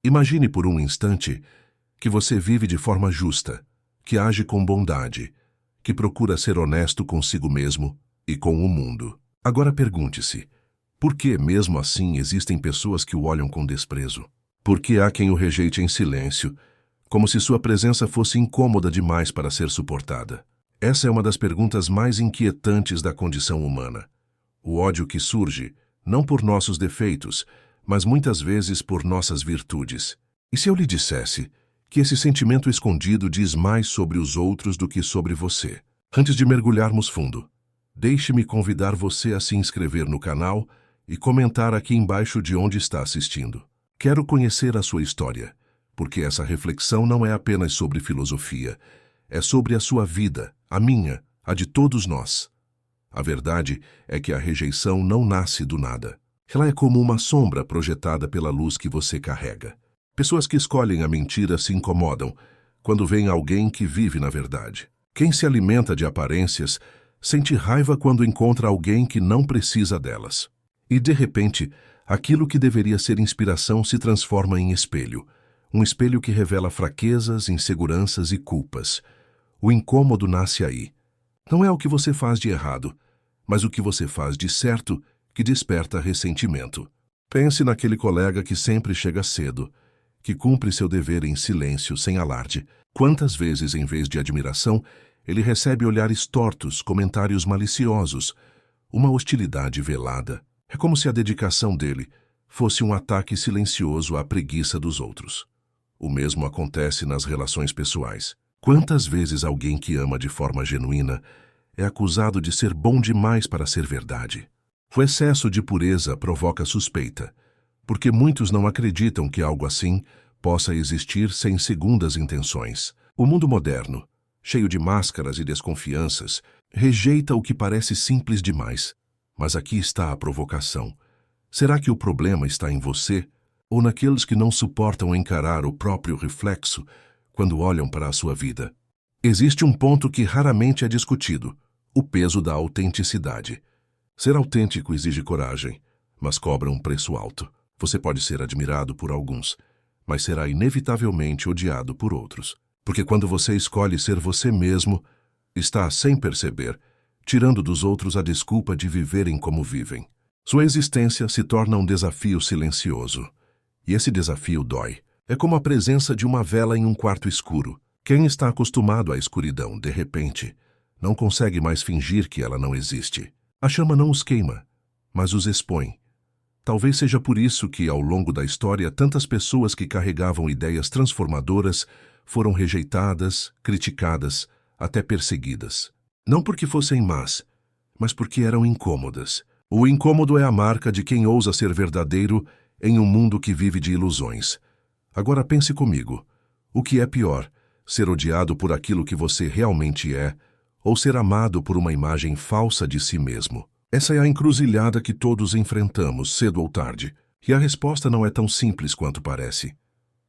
Imagine por um instante que você vive de forma justa, que age com bondade, que procura ser honesto consigo mesmo e com o mundo. Agora pergunte-se, por que mesmo assim existem pessoas que o olham com desprezo? Por que há quem o rejeite em silêncio, como se sua presença fosse incômoda demais para ser suportada? Essa é uma das perguntas mais inquietantes da condição humana. O ódio que surge, não por nossos defeitos, mas muitas vezes por nossas virtudes. E se eu lhe dissesse que esse sentimento escondido diz mais sobre os outros do que sobre você? Antes de mergulharmos fundo, deixe-me convidar você a se inscrever no canal e comentar aqui embaixo de onde está assistindo. Quero conhecer a sua história, porque essa reflexão não é apenas sobre filosofia, é sobre a sua vida, a minha, a de todos nós. A verdade é que a rejeição não nasce do nada. Ela é como uma sombra projetada pela luz que você carrega. Pessoas que escolhem a mentira se incomodam quando veem alguém que vive na verdade. Quem se alimenta de aparências sente raiva quando encontra alguém que não precisa delas. E, de repente, aquilo que deveria ser inspiração se transforma em espelho. Um espelho que revela fraquezas, inseguranças e culpas. O incômodo nasce aí. Não é o que você faz de errado, mas o que você faz de certo que desperta ressentimento. Pense naquele colega que sempre chega cedo, que cumpre seu dever em silêncio, sem alarde. Quantas vezes, em vez de admiração, ele recebe olhares tortos, comentários maliciosos, uma hostilidade velada. É como se a dedicação dele fosse um ataque silencioso à preguiça dos outros. O mesmo acontece nas relações pessoais. Quantas vezes alguém que ama de forma genuína é acusado de ser bom demais para ser verdade? O excesso de pureza provoca suspeita, porque muitos não acreditam que algo assim possa existir sem segundas intenções. O mundo moderno, cheio de máscaras e desconfianças, rejeita o que parece simples demais. Mas aqui está a provocação. Será que o problema está em você ou naqueles que não suportam encarar o próprio reflexo quando olham para a sua vida? Existe um ponto que raramente é discutido: o peso da autenticidade. Ser autêntico exige coragem, mas cobra um preço alto. Você pode ser admirado por alguns, mas será inevitavelmente odiado por outros. Porque quando você escolhe ser você mesmo, está, sem perceber, tirando dos outros a desculpa de viverem como vivem. Sua existência se torna um desafio silencioso. E esse desafio dói. É como a presença de uma vela em um quarto escuro. Quem está acostumado à escuridão, de repente, não consegue mais fingir que ela não existe. A chama não os queima, mas os expõe. Talvez seja por isso que, ao longo da história, tantas pessoas que carregavam ideias transformadoras foram rejeitadas, criticadas, até perseguidas. Não porque fossem más, mas porque eram incômodas. O incômodo é a marca de quem ousa ser verdadeiro em um mundo que vive de ilusões. Agora pense comigo. O que é pior, ser odiado por aquilo que você realmente é, ou ser amado por uma imagem falsa de si mesmo? Essa é a encruzilhada que todos enfrentamos, cedo ou tarde. E a resposta não é tão simples quanto parece.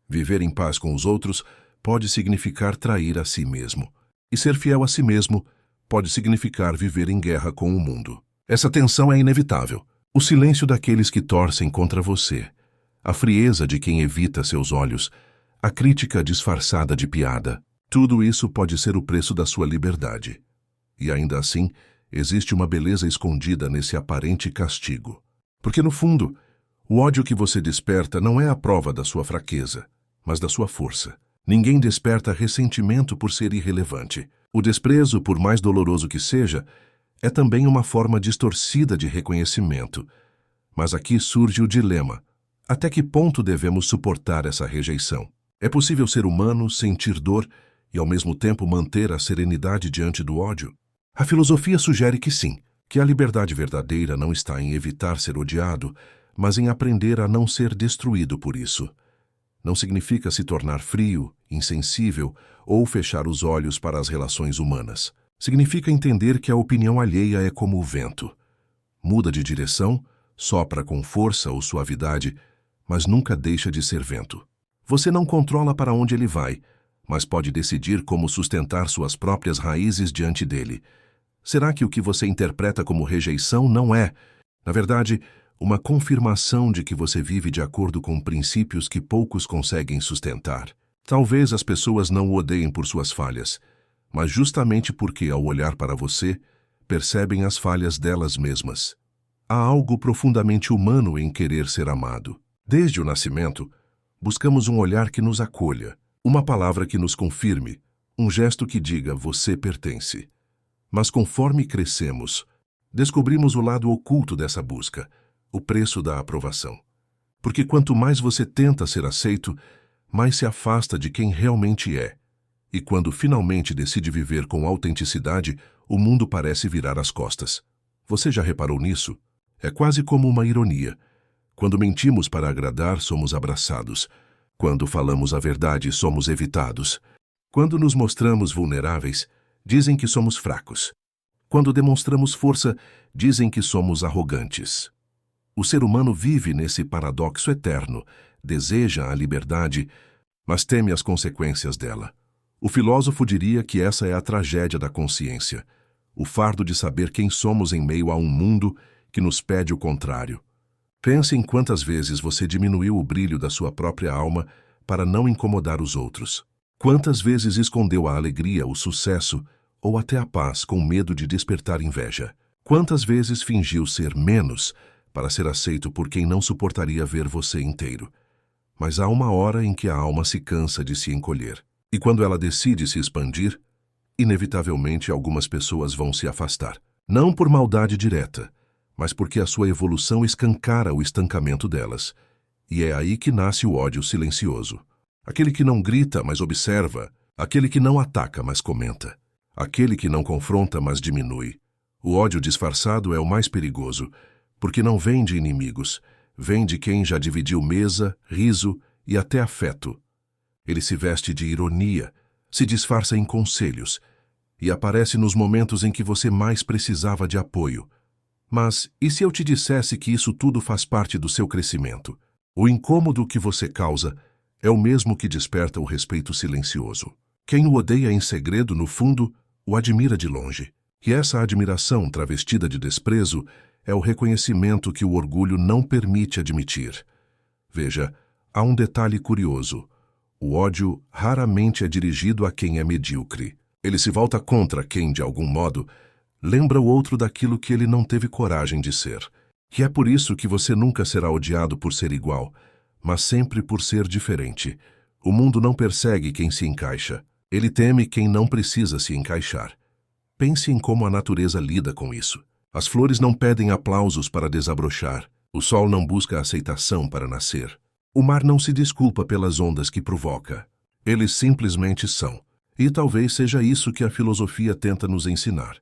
Viver em paz com os outros pode significar trair a si mesmo. E ser fiel a si mesmo pode significar viver em guerra com o mundo. Essa tensão é inevitável. O silêncio daqueles que torcem contra você, a frieza de quem evita seus olhos, a crítica disfarçada de piada, tudo isso pode ser o preço da sua liberdade. E ainda assim, existe uma beleza escondida nesse aparente castigo. Porque no fundo, o ódio que você desperta não é a prova da sua fraqueza, mas da sua força. Ninguém desperta ressentimento por ser irrelevante. O desprezo, por mais doloroso que seja, é também uma forma distorcida de reconhecimento. Mas aqui surge o dilema. Até que ponto devemos suportar essa rejeição? É possível ser humano, sentir dor e ao mesmo tempo manter a serenidade diante do ódio? A filosofia sugere que sim, que a liberdade verdadeira não está em evitar ser odiado, mas em aprender a não ser destruído por isso. Não significa se tornar frio, insensível ou fechar os olhos para as relações humanas. Significa entender que a opinião alheia é como o vento. Muda de direção, sopra com força ou suavidade, mas nunca deixa de ser vento. Você não controla para onde ele vai, mas pode decidir como sustentar suas próprias raízes diante dele. Será que o que você interpreta como rejeição não é, na verdade, uma confirmação de que você vive de acordo com princípios que poucos conseguem sustentar. Talvez as pessoas não o odeiem por suas falhas, mas justamente porque, ao olhar para você, percebem as falhas delas mesmas. Há algo profundamente humano em querer ser amado. Desde o nascimento, buscamos um olhar que nos acolha, uma palavra que nos confirme, um gesto que diga você pertence. Mas conforme crescemos, descobrimos o lado oculto dessa busca, o preço da aprovação. Porque quanto mais você tenta ser aceito, mais se afasta de quem realmente é. E quando finalmente decide viver com autenticidade, o mundo parece virar as costas. Você já reparou nisso? É quase como uma ironia. Quando mentimos para agradar, somos abraçados. Quando falamos a verdade, somos evitados. Quando nos mostramos vulneráveis, dizem que somos fracos. Quando demonstramos força, dizem que somos arrogantes. O ser humano vive nesse paradoxo eterno, deseja a liberdade, mas teme as consequências dela. O filósofo diria que essa é a tragédia da consciência, o fardo de saber quem somos em meio a um mundo que nos pede o contrário. Pense em quantas vezes você diminuiu o brilho da sua própria alma para não incomodar os outros. Quantas vezes escondeu a alegria, o sucesso ou até a paz com medo de despertar inveja. Quantas vezes fingiu ser menos para ser aceito por quem não suportaria ver você inteiro. Mas há uma hora em que a alma se cansa de se encolher. E quando ela decide se expandir, inevitavelmente algumas pessoas vão se afastar. Não por maldade direta, mas porque a sua evolução escancara o estancamento delas. E é aí que nasce o ódio silencioso. Aquele que não grita, mas observa. Aquele que não ataca, mas comenta. Aquele que não confronta, mas diminui. O ódio disfarçado é o mais perigoso, porque não vem de inimigos, vem de quem já dividiu mesa, riso e até afeto. Ele se veste de ironia, se disfarça em conselhos e aparece nos momentos em que você mais precisava de apoio. Mas e se eu te dissesse que isso tudo faz parte do seu crescimento? O incômodo que você causa é o mesmo que desperta o respeito silencioso. Quem o odeia em segredo, no fundo, o admira de longe. E essa admiração travestida de desprezo é o reconhecimento que o orgulho não permite admitir. Veja, há um detalhe curioso. O ódio raramente é dirigido a quem é medíocre. Ele se volta contra quem, de algum modo, lembra o outro daquilo que ele não teve coragem de ser. E é por isso que você nunca será odiado por ser igual, mas sempre por ser diferente. O mundo não persegue quem se encaixa. Ele teme quem não precisa se encaixar. Pense em como a natureza lida com isso. As flores não pedem aplausos para desabrochar. O sol não busca aceitação para nascer. O mar não se desculpa pelas ondas que provoca. Eles simplesmente são. E talvez seja isso que a filosofia tenta nos ensinar.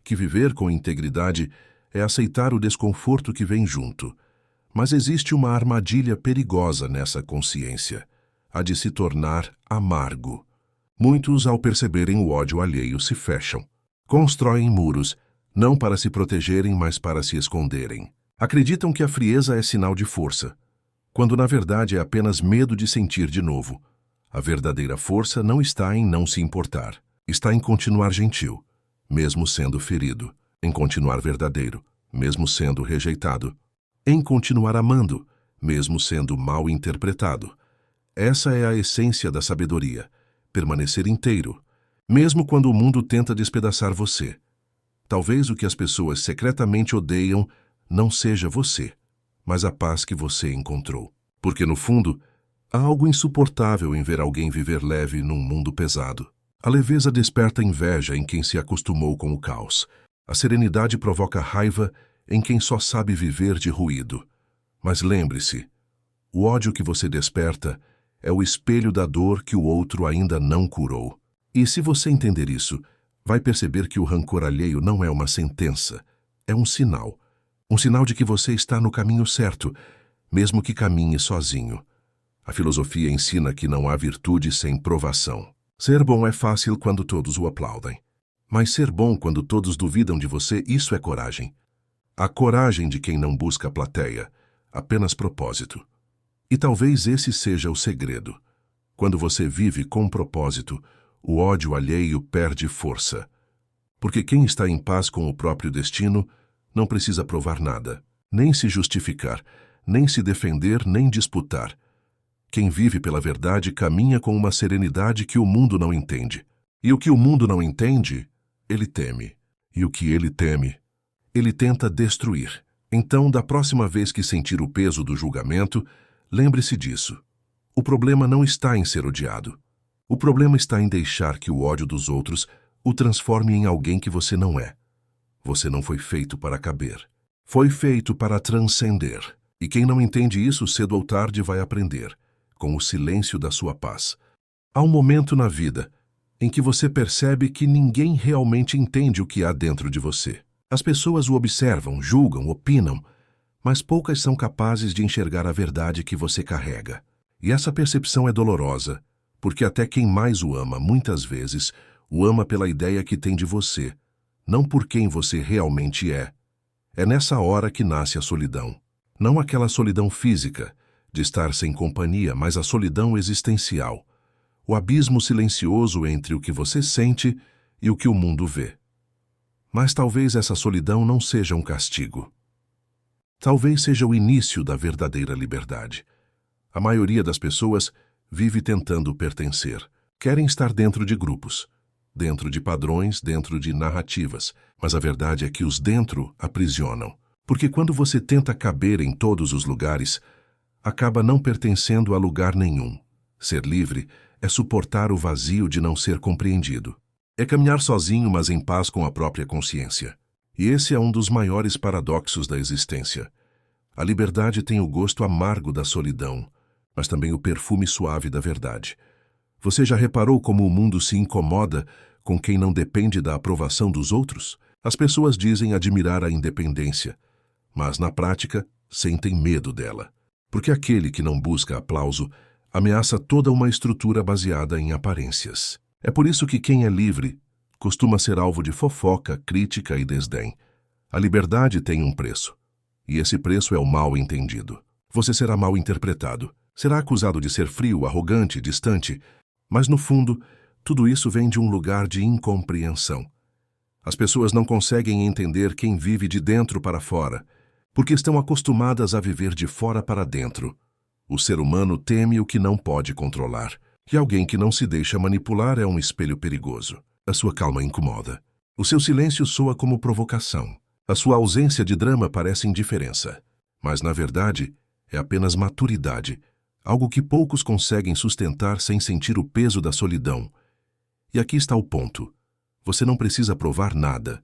Que viver com integridade é aceitar o desconforto que vem junto. Mas existe uma armadilha perigosa nessa consciência, a de se tornar amargo. Muitos, ao perceberem o ódio alheio, se fecham. Constroem muros, não para se protegerem, mas para se esconderem. Acreditam que a frieza é sinal de força, quando na verdade é apenas medo de sentir de novo. A verdadeira força não está em não se importar, está em continuar gentil, mesmo sendo ferido, em continuar verdadeiro, mesmo sendo rejeitado, em continuar amando, mesmo sendo mal interpretado. Essa é a essência da sabedoria, permanecer inteiro, mesmo quando o mundo tenta despedaçar você. Talvez o que as pessoas secretamente odeiam não seja você, mas a paz que você encontrou. Porque, no fundo, há algo insuportável em ver alguém viver leve num mundo pesado. A leveza desperta inveja em quem se acostumou com o caos. A serenidade provoca raiva em quem só sabe viver de ruído. Mas lembre-se, o ódio que você desperta é o espelho da dor que o outro ainda não curou. E se você entender isso, vai perceber que o rancor alheio não é uma sentença, é um sinal. Um sinal de que você está no caminho certo, mesmo que caminhe sozinho. A filosofia ensina que não há virtude sem provação. Ser bom é fácil quando todos o aplaudem. Mas ser bom quando todos duvidam de você, isso é coragem. A coragem de quem não busca plateia, apenas propósito. E talvez esse seja o segredo. Quando você vive com propósito, o ódio alheio perde força. Porque quem está em paz com o próprio destino não precisa provar nada. nem se justificar, nem se defender, nem disputar. Quem vive pela verdade caminha com uma serenidade que o mundo não entende. E o que o mundo não entende, ele teme. E o que ele teme, ele tenta destruir. Então, da próxima vez que sentir o peso do julgamento, lembre-se disso. O problema não está em ser odiado. O problema está em deixar que o ódio dos outros o transforme em alguém que você não é. Você não foi feito para caber. Foi feito para transcender. E quem não entende isso, cedo ou tarde vai aprender, com o silêncio da sua paz. Há um momento na vida em que você percebe que ninguém realmente entende o que há dentro de você. As pessoas o observam, julgam, opinam, mas poucas são capazes de enxergar a verdade que você carrega. E essa percepção é dolorosa, porque até quem mais o ama, muitas vezes, o ama pela ideia que tem de você, não por quem você realmente é. É nessa hora que nasce a solidão. Não aquela solidão física, de estar sem companhia, mas a solidão existencial. O abismo silencioso entre o que você sente e o que o mundo vê. Mas talvez essa solidão não seja um castigo. Talvez seja o início da verdadeira liberdade. A maioria das pessoas vive tentando pertencer. Querem estar dentro de grupos, dentro de padrões, dentro de narrativas. Mas a verdade é que os dentro aprisionam. Porque quando você tenta caber em todos os lugares, acaba não pertencendo a lugar nenhum. Ser livre é suportar o vazio de não ser compreendido. É caminhar sozinho, mas em paz com a própria consciência. E esse é um dos maiores paradoxos da existência. A liberdade tem o gosto amargo da solidão, mas também o perfume suave da verdade. Você já reparou como o mundo se incomoda com quem não depende da aprovação dos outros? As pessoas dizem admirar a independência, mas na prática sentem medo dela. Porque aquele que não busca aplauso ameaça toda uma estrutura baseada em aparências. É por isso que quem é livre costuma ser alvo de fofoca, crítica e desdém. A liberdade tem um preço, e esse preço é o mal entendido. Você será mal interpretado, será acusado de ser frio, arrogante, distante, mas no fundo, tudo isso vem de um lugar de incompreensão. As pessoas não conseguem entender quem vive de dentro para fora, porque estão acostumadas a viver de fora para dentro. O ser humano teme o que não pode controlar. E alguém que não se deixa manipular é um espelho perigoso. A sua calma incomoda. O seu silêncio soa como provocação. A sua ausência de drama parece indiferença. Mas, na verdade, é apenas maturidade, algo que poucos conseguem sustentar sem sentir o peso da solidão. E aqui está o ponto. Você não precisa provar nada,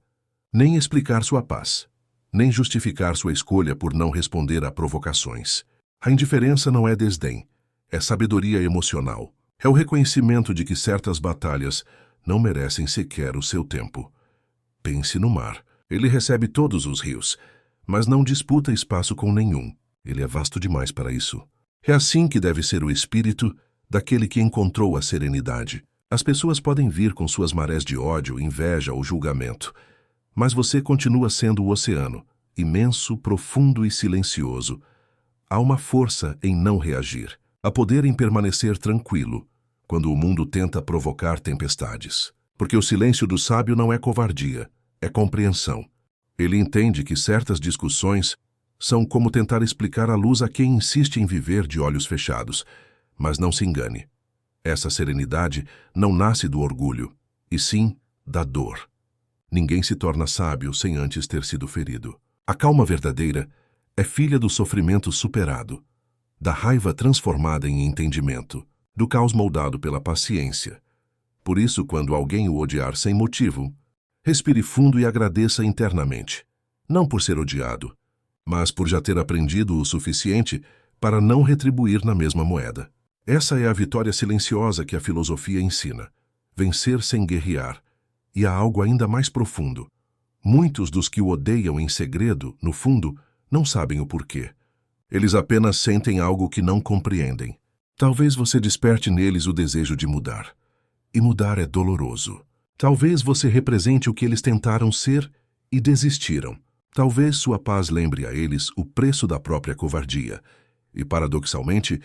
nem explicar sua paz, nem justificar sua escolha por não responder a provocações. A indiferença não é desdém, é sabedoria emocional. É o reconhecimento de que certas batalhas não merecem sequer o seu tempo. Pense no mar. Ele recebe todos os rios, mas não disputa espaço com nenhum. Ele é vasto demais para isso. É assim que deve ser o espírito daquele que encontrou a serenidade. As pessoas podem vir com suas marés de ódio, inveja ou julgamento, mas você continua sendo o oceano, imenso, profundo e silencioso. Há uma força em não reagir. Há poder em permanecer tranquilo, quando o mundo tenta provocar tempestades. Porque o silêncio do sábio não é covardia, é compreensão. Ele entende que certas discussões são como tentar explicar a luz a quem insiste em viver de olhos fechados. Mas não se engane. Essa serenidade não nasce do orgulho, e sim da dor. Ninguém se torna sábio sem antes ter sido ferido. A calma verdadeira é filha do sofrimento superado, da raiva transformada em entendimento, do caos moldado pela paciência. Por isso, quando alguém o odiar sem motivo, respire fundo e agradeça internamente, não por ser odiado, mas por já ter aprendido o suficiente para não retribuir na mesma moeda. Essa é a vitória silenciosa que a filosofia ensina, vencer sem guerrear. E há algo ainda mais profundo. Muitos dos que o odeiam em segredo, no fundo, não sabem o porquê. Eles apenas sentem algo que não compreendem. Talvez você desperte neles o desejo de mudar. E mudar é doloroso. Talvez você represente o que eles tentaram ser e desistiram. Talvez sua paz lembre a eles o preço da própria covardia. E, paradoxalmente,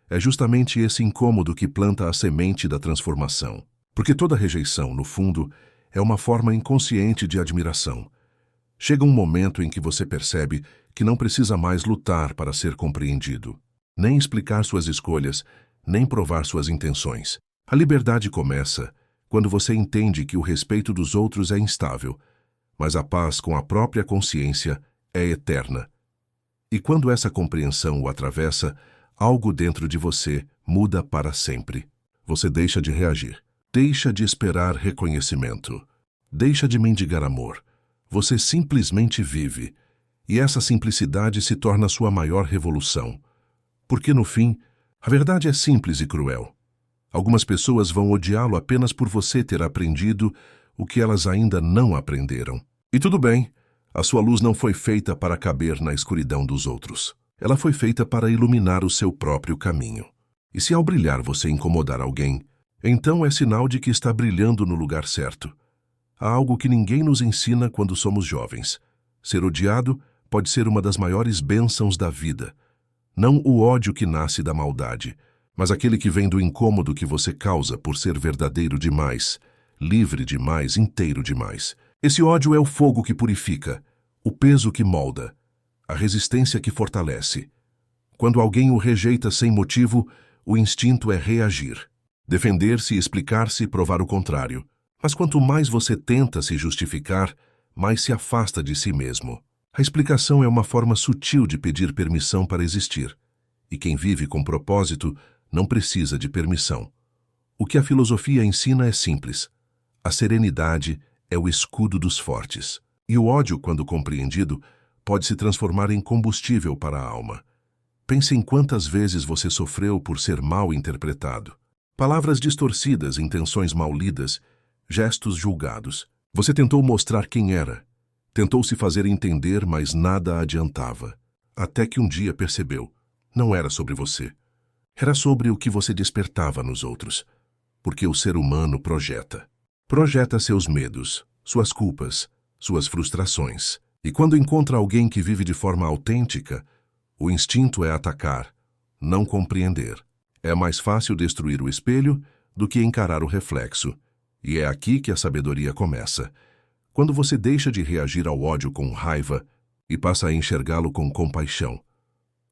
é justamente esse incômodo que planta a semente da transformação. Porque toda rejeição, no fundo, é uma forma inconsciente de admiração. Chega um momento em que você percebe que não precisa mais lutar para ser compreendido, nem explicar suas escolhas, nem provar suas intenções. A liberdade começa quando você entende que o respeito dos outros é instável, mas a paz com a própria consciência é eterna. E quando essa compreensão o atravessa, algo dentro de você muda para sempre. Você deixa de reagir, deixa de esperar reconhecimento, deixa de mendigar amor. Você simplesmente vive, e essa simplicidade se torna sua maior revolução. Porque, no fim, a verdade é simples e cruel. Algumas pessoas vão odiá-lo apenas por você ter aprendido o que elas ainda não aprenderam. E tudo bem, a sua luz não foi feita para caber na escuridão dos outros. Ela foi feita para iluminar o seu próprio caminho. E se ao brilhar você incomodar alguém, então é sinal de que está brilhando no lugar certo. Há algo que ninguém nos ensina quando somos jovens. Ser odiado pode ser uma das maiores bênçãos da vida. Não o ódio que nasce da maldade, mas aquele que vem do incômodo que você causa por ser verdadeiro demais, livre demais, inteiro demais. Esse ódio é o fogo que purifica, o peso que molda, a resistência que fortalece. Quando alguém o rejeita sem motivo, o instinto é reagir, defender-se, explicar-se, provar o contrário. Mas quanto mais você tenta se justificar, mais se afasta de si mesmo. A explicação é uma forma sutil de pedir permissão para existir. E quem vive com propósito não precisa de permissão. O que a filosofia ensina é simples. A serenidade é o escudo dos fortes. E o ódio, quando compreendido, pode se transformar em combustível para a alma. Pense em quantas vezes você sofreu por ser mal interpretado. Palavras distorcidas, intenções mal lidas, gestos julgados. Você tentou mostrar quem era. Tentou se fazer entender, mas nada adiantava. Até que um dia percebeu. Não era sobre você. Era sobre o que você despertava nos outros. Porque o ser humano projeta. Projeta seus medos, suas culpas, suas frustrações. E quando encontra alguém que vive de forma autêntica, o instinto é atacar, não compreender. É mais fácil destruir o espelho do que encarar o reflexo. E é aqui que a sabedoria começa. Quando você deixa de reagir ao ódio com raiva e passa a enxergá-lo com compaixão.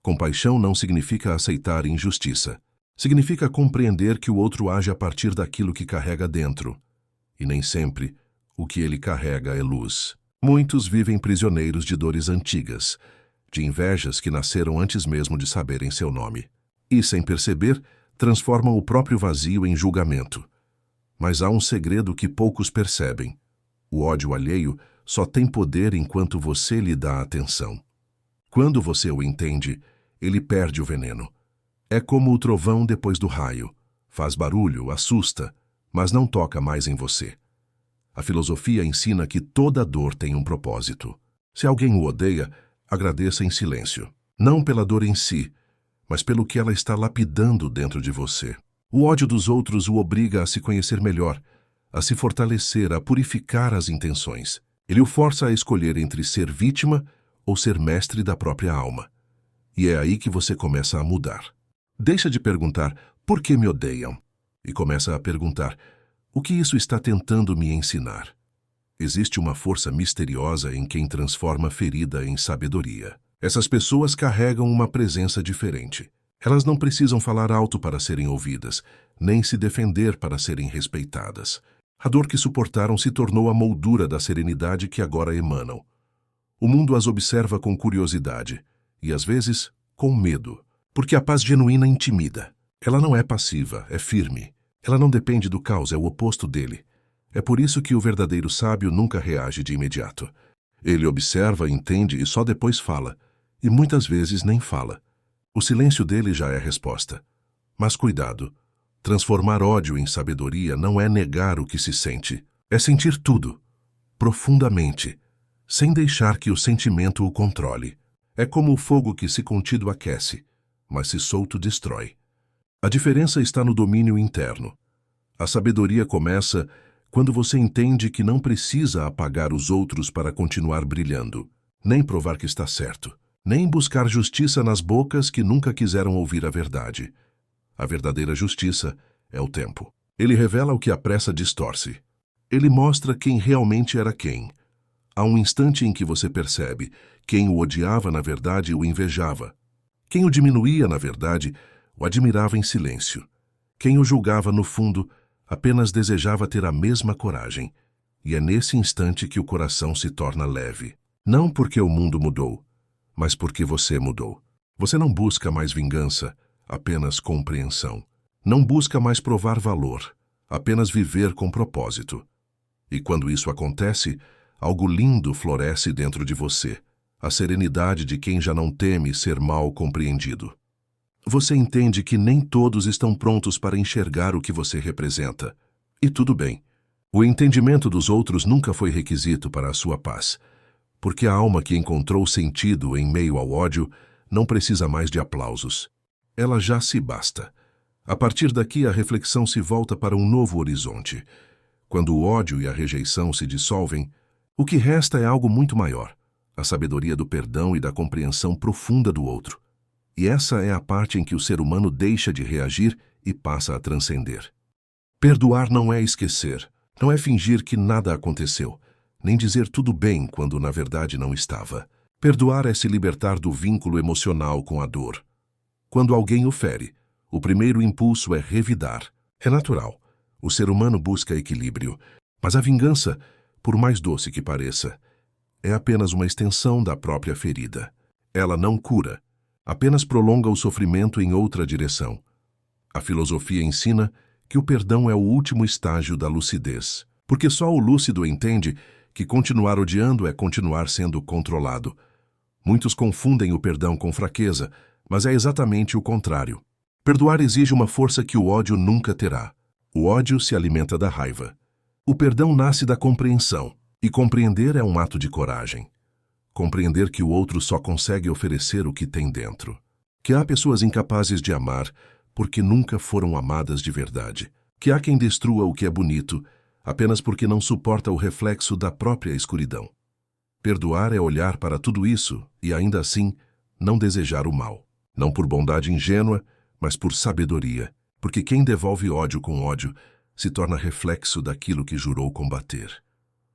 Compaixão não significa aceitar injustiça. Significa compreender que o outro age a partir daquilo que carrega dentro. E nem sempre o que ele carrega é luz. Muitos vivem prisioneiros de dores antigas, de invejas que nasceram antes mesmo de saberem seu nome. E, sem perceber, transformam o próprio vazio em julgamento. Mas há um segredo que poucos percebem. O ódio alheio só tem poder enquanto você lhe dá atenção. Quando você o entende, ele perde o veneno. É como o trovão depois do raio. Faz barulho, assusta, mas não toca mais em você. A filosofia ensina que toda dor tem um propósito. Se alguém o odeia, agradeça em silêncio. Não pela dor em si, mas pelo que ela está lapidando dentro de você. O ódio dos outros o obriga a se conhecer melhor, a se fortalecer, a purificar as intenções. Ele o força a escolher entre ser vítima ou ser mestre da própria alma. E é aí que você começa a mudar. Deixa de perguntar, por que me odeiam? E começa a perguntar, o que isso está tentando me ensinar? Existe uma força misteriosa em quem transforma ferida em sabedoria. Essas pessoas carregam uma presença diferente. Elas não precisam falar alto para serem ouvidas, nem se defender para serem respeitadas. A dor que suportaram se tornou a moldura da serenidade que agora emanam. O mundo as observa com curiosidade e, às vezes, com medo, porque a paz genuína intimida. Ela não é passiva, é firme. Ela não depende do caos, é o oposto dele. É por isso que o verdadeiro sábio nunca reage de imediato. Ele observa, entende e só depois fala, e muitas vezes nem fala. O silêncio dele já é a resposta. Mas cuidado, transformar ódio em sabedoria não é negar o que se sente, é sentir tudo, profundamente, sem deixar que o sentimento o controle. É como o fogo que, se contido, aquece, mas se solto, destrói. A diferença está no domínio interno. A sabedoria começa quando você entende que não precisa apagar os outros para continuar brilhando, nem provar que está certo, nem buscar justiça nas bocas que nunca quiseram ouvir a verdade. A verdadeira justiça é o tempo. Ele revela o que a pressa distorce. Ele mostra quem realmente era quem. Há um instante em que você percebe Quem o odiava, na verdade, o invejava. Quem o diminuía, na verdade, o admirava em silêncio. Quem o julgava, no fundo, apenas desejava ter a mesma coragem. E é nesse instante que o coração se torna leve. Não porque o mundo mudou, mas porque você mudou. Você não busca mais vingança, apenas compreensão. Não busca mais provar valor, apenas viver com propósito. E quando isso acontece, algo lindo floresce dentro de você, a serenidade de quem já não teme ser mal compreendido. Você entende que nem todos estão prontos para enxergar o que você representa. E tudo bem. O entendimento dos outros nunca foi requisito para a sua paz, porque a alma que encontrou sentido em meio ao ódio não precisa mais de aplausos. Ela já se basta. A partir daqui, a reflexão se volta para um novo horizonte. Quando o ódio e a rejeição se dissolvem, o que resta é algo muito maior, a sabedoria do perdão e da compreensão profunda do outro. E essa é a parte em que o ser humano deixa de reagir e passa a transcender. Perdoar não é esquecer, não é fingir que nada aconteceu, nem dizer tudo bem quando na verdade não estava. Perdoar é se libertar do vínculo emocional com a dor. Quando alguém o fere, o primeiro impulso é revidar. É natural. O ser humano busca equilíbrio, mas a vingança, por mais doce que pareça, é apenas uma extensão da própria ferida. Ela não cura, apenas prolonga o sofrimento em outra direção. A filosofia ensina que o perdão é o último estágio da lucidez, porque só o lúcido entende que continuar odiando é continuar sendo controlado. Muitos confundem o perdão com fraqueza, mas é exatamente o contrário. Perdoar exige uma força que o ódio nunca terá. O ódio se alimenta da raiva. O perdão nasce da compreensão, e compreender é um ato de coragem. Compreender que o outro só consegue oferecer o que tem dentro. Que há pessoas incapazes de amar porque nunca foram amadas de verdade. Que há quem destrua o que é bonito apenas porque não suporta o reflexo da própria escuridão. Perdoar é olhar para tudo isso e, ainda assim, não desejar o mal. Não por bondade ingênua, mas por sabedoria. Porque quem devolve ódio com ódio se torna reflexo daquilo que jurou combater.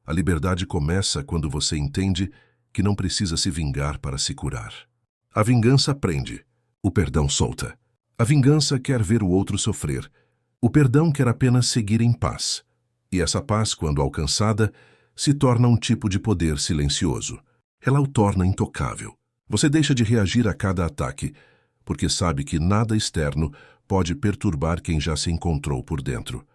A liberdade começa quando você entende que não precisa se vingar para se curar. A vingança prende, o perdão solta. A vingança quer ver o outro sofrer. O perdão quer apenas seguir em paz. E essa paz, quando alcançada, se torna um tipo de poder silencioso. Ela o torna intocável. Você deixa de reagir a cada ataque, porque sabe que nada externo pode perturbar quem já se encontrou por dentro.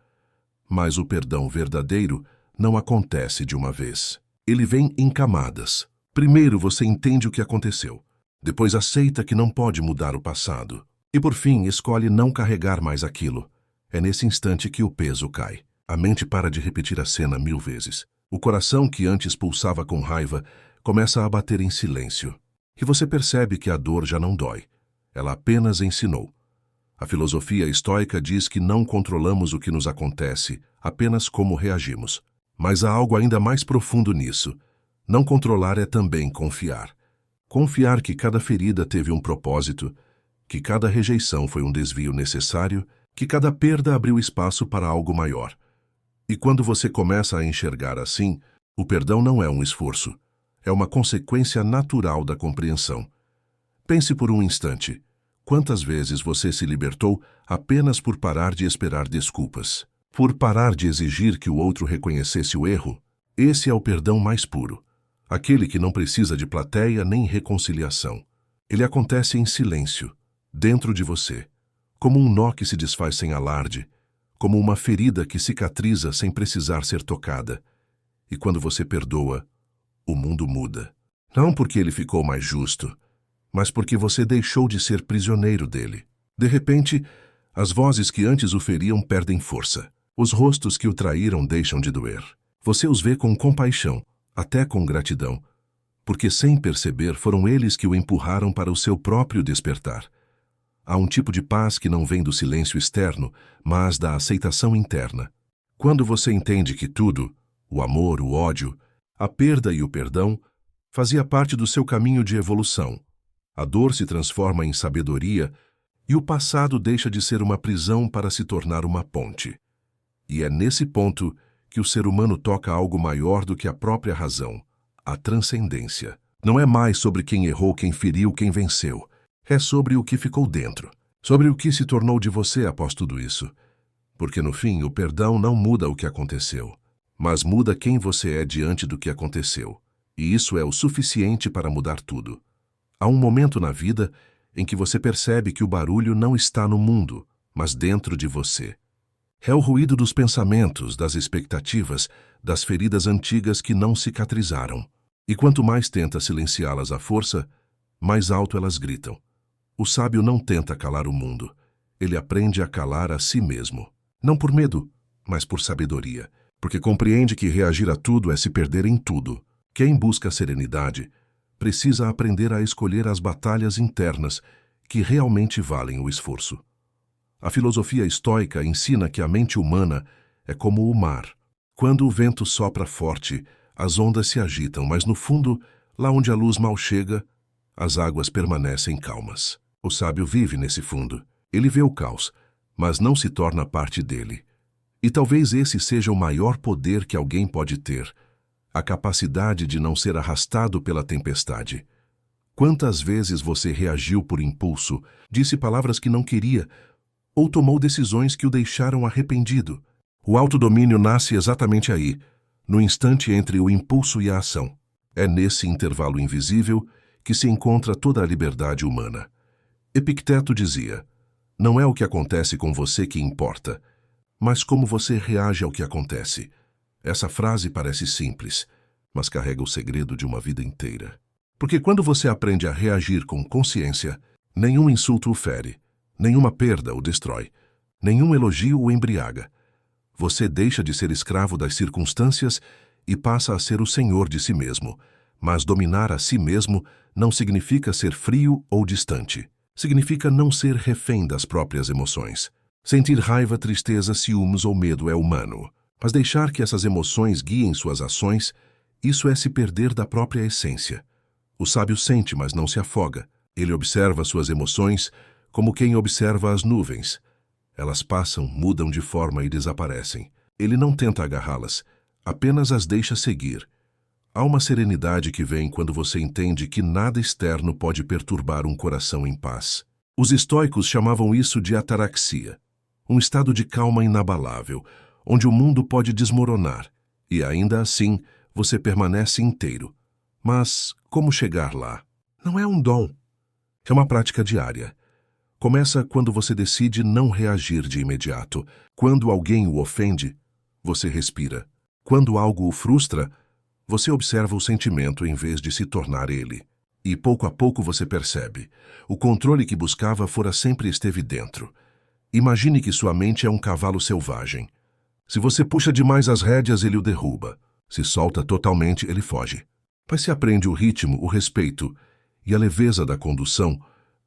Mas o perdão verdadeiro não acontece de uma vez. Ele vem em camadas. Primeiro você entende o que aconteceu. Depois aceita que não pode mudar o passado. E por fim escolhe não carregar mais aquilo. É nesse instante que o peso cai. A mente para de repetir a cena 1000 vezes. O coração que antes pulsava com raiva começa a bater em silêncio. E você percebe que a dor já não dói. Ela apenas ensinou. A filosofia estoica diz que não controlamos o que nos acontece, apenas como reagimos. Mas há algo ainda mais profundo nisso. Não controlar é também confiar. Confiar que cada ferida teve um propósito, que cada rejeição foi um desvio necessário, que cada perda abriu espaço para algo maior. E quando você começa a enxergar assim, o perdão não é um esforço, é uma consequência natural da compreensão. Pense por um instante. Quantas vezes você se libertou apenas por parar de esperar desculpas? Por parar de exigir que o outro reconhecesse o erro? Esse é o perdão mais puro. Aquele que não precisa de plateia nem reconciliação. Ele acontece em silêncio, dentro de você, como um nó que se desfaz sem alarde, como uma ferida que cicatriza sem precisar ser tocada. E quando você perdoa, o mundo muda. Não porque ele ficou mais justo, mas porque você deixou de ser prisioneiro dele. De repente, as vozes que antes o feriam perdem força. Os rostos que o traíram deixam de doer. Você os vê com compaixão, até com gratidão, porque sem perceber foram eles que o empurraram para o seu próprio despertar. Há um tipo de paz que não vem do silêncio externo, mas da aceitação interna. Quando você entende que tudo, o amor, o ódio, a perda e o perdão, fazia parte do seu caminho de evolução, a dor se transforma em sabedoria e o passado deixa de ser uma prisão para se tornar uma ponte. E é nesse ponto que o ser humano toca algo maior do que a própria razão, a transcendência. Não é mais sobre quem errou, quem feriu, quem venceu. É sobre o que ficou dentro. Sobre o que se tornou de você após tudo isso. Porque no fim, o perdão não muda o que aconteceu, mas muda quem você é diante do que aconteceu. E isso é o suficiente para mudar tudo. Há um momento na vida em que você percebe que o barulho não está no mundo, mas dentro de você. É o ruído dos pensamentos, das expectativas, das feridas antigas que não cicatrizaram. E quanto mais tenta silenciá-las à força, mais alto elas gritam. O sábio não tenta calar o mundo. Ele aprende a calar a si mesmo. Não por medo, mas por sabedoria. Porque compreende que reagir a tudo é se perder em tudo. Quem busca serenidade precisa aprender a escolher as batalhas internas que realmente valem o esforço. A filosofia estoica ensina que a mente humana é como o mar. Quando o vento sopra forte, as ondas se agitam, mas no fundo, lá onde a luz mal chega, as águas permanecem calmas. O sábio vive nesse fundo. Ele vê o caos, mas não se torna parte dele. E talvez esse seja o maior poder que alguém pode ter, a capacidade de não ser arrastado pela tempestade. Quantas vezes você reagiu por impulso, disse palavras que não queria, ou tomou decisões que o deixaram arrependido? O autodomínio nasce exatamente aí, no instante entre o impulso e a ação. É nesse intervalo invisível que se encontra toda a liberdade humana. Epicteto dizia: não é o que acontece com você que importa, mas como você reage ao que acontece. Essa frase parece simples, mas carrega o segredo de uma vida inteira. Porque quando você aprende a reagir com consciência, nenhum insulto o fere, nenhuma perda o destrói, nenhum elogio o embriaga. Você deixa de ser escravo das circunstâncias e passa a ser o senhor de si mesmo. Mas dominar a si mesmo não significa ser frio ou distante. Significa não ser refém das próprias emoções. Sentir raiva, tristeza, ciúmes ou medo é humano. Mas deixar que essas emoções guiem suas ações, isso é se perder da própria essência. O sábio sente, mas não se afoga. Ele observa suas emoções como quem observa as nuvens. Elas passam, mudam de forma e desaparecem. Ele não tenta agarrá-las, apenas as deixa seguir. Há uma serenidade que vem quando você entende que nada externo pode perturbar um coração em paz. Os estoicos chamavam isso de ataraxia, um estado de calma inabalável, onde o mundo pode desmoronar, e ainda assim você permanece inteiro. Mas como chegar lá? Não é um dom. É uma prática diária. Começa quando você decide não reagir de imediato. Quando alguém o ofende, você respira. Quando algo o frustra, você observa o sentimento em vez de se tornar ele. E pouco a pouco você percebe. O controle que buscava fora sempre esteve dentro. Imagine que sua mente é um cavalo selvagem. Se você puxa demais as rédeas, ele o derruba. Se solta totalmente, ele foge. Mas se aprende o ritmo, o respeito e a leveza da condução,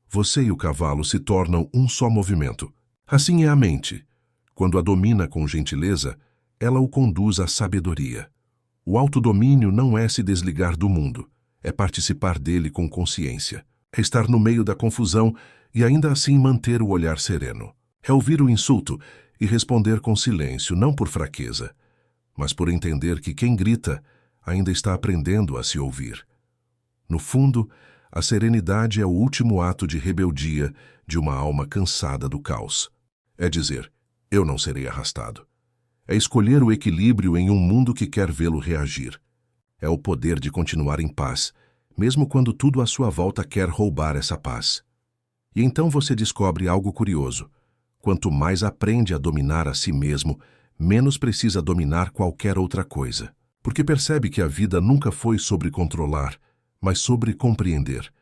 você e o cavalo se tornam um só movimento. Assim é a mente. Quando a domina com gentileza, ela o conduz à sabedoria. O autodomínio não é se desligar do mundo, é participar dele com consciência. É estar no meio da confusão e ainda assim manter o olhar sereno. É ouvir o insulto e responder com silêncio, não por fraqueza, mas por entender que quem grita ainda está aprendendo a se ouvir. No fundo, a serenidade é o último ato de rebeldia de uma alma cansada do caos. É dizer, eu não serei arrastado. É escolher o equilíbrio em um mundo que quer vê-lo reagir. É o poder de continuar em paz, mesmo quando tudo à sua volta quer roubar essa paz. E então você descobre algo curioso. Quanto mais aprende a dominar a si mesmo, menos precisa dominar qualquer outra coisa. Porque percebe que a vida nunca foi sobre controlar, mas sobre compreender.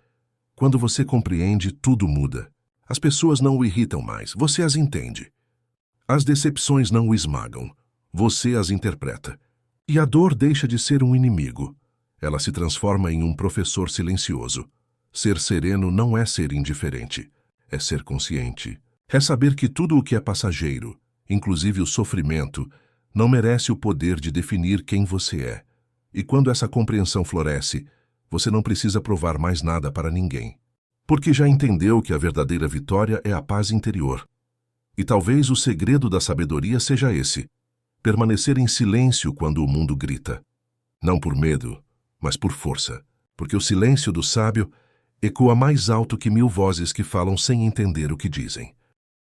Quando você compreende, tudo muda. As pessoas não o irritam mais, você as entende. As decepções não o esmagam, você as interpreta. E a dor deixa de ser um inimigo. Ela se transforma em um professor silencioso. Ser sereno não é ser indiferente, é ser consciente. É saber que tudo o que é passageiro, inclusive o sofrimento, não merece o poder de definir quem você é. E quando essa compreensão floresce, você não precisa provar mais nada para ninguém. Porque já entendeu que a verdadeira vitória é a paz interior. E talvez o segredo da sabedoria seja esse: permanecer em silêncio quando o mundo grita. Não por medo, mas por força. porque o silêncio do sábio ecoa mais alto que 1000 vozes que falam sem entender o que dizem.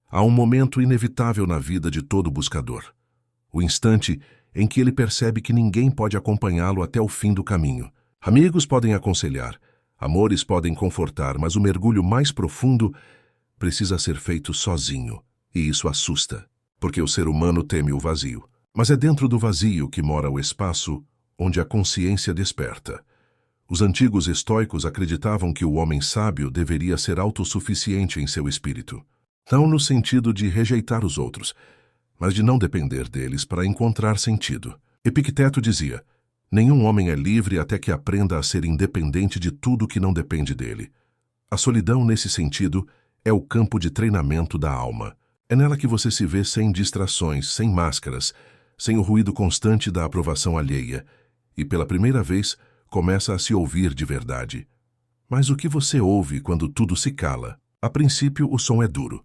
Há um momento inevitável na vida de todo buscador, o instante em que ele percebe que ninguém pode acompanhá-lo até o fim do caminho. Amigos podem aconselhar, amores podem confortar, mas o mergulho mais profundo precisa ser feito sozinho, e isso assusta, porque o ser humano teme o vazio. Mas é dentro do vazio que mora o espaço onde a consciência desperta. Os antigos estoicos acreditavam que o homem sábio deveria ser autossuficiente em seu espírito, não no sentido de rejeitar os outros, mas de não depender deles para encontrar sentido. Epicteto dizia: nenhum homem é livre até que aprenda a ser independente de tudo que não depende dele. A solidão, nesse sentido, é o campo de treinamento da alma. É nela que você se vê sem distrações, sem máscaras, sem o ruído constante da aprovação alheia, e pela primeira vez começa a se ouvir de verdade. Mas o que você ouve quando tudo se cala? A princípio, o som é duro.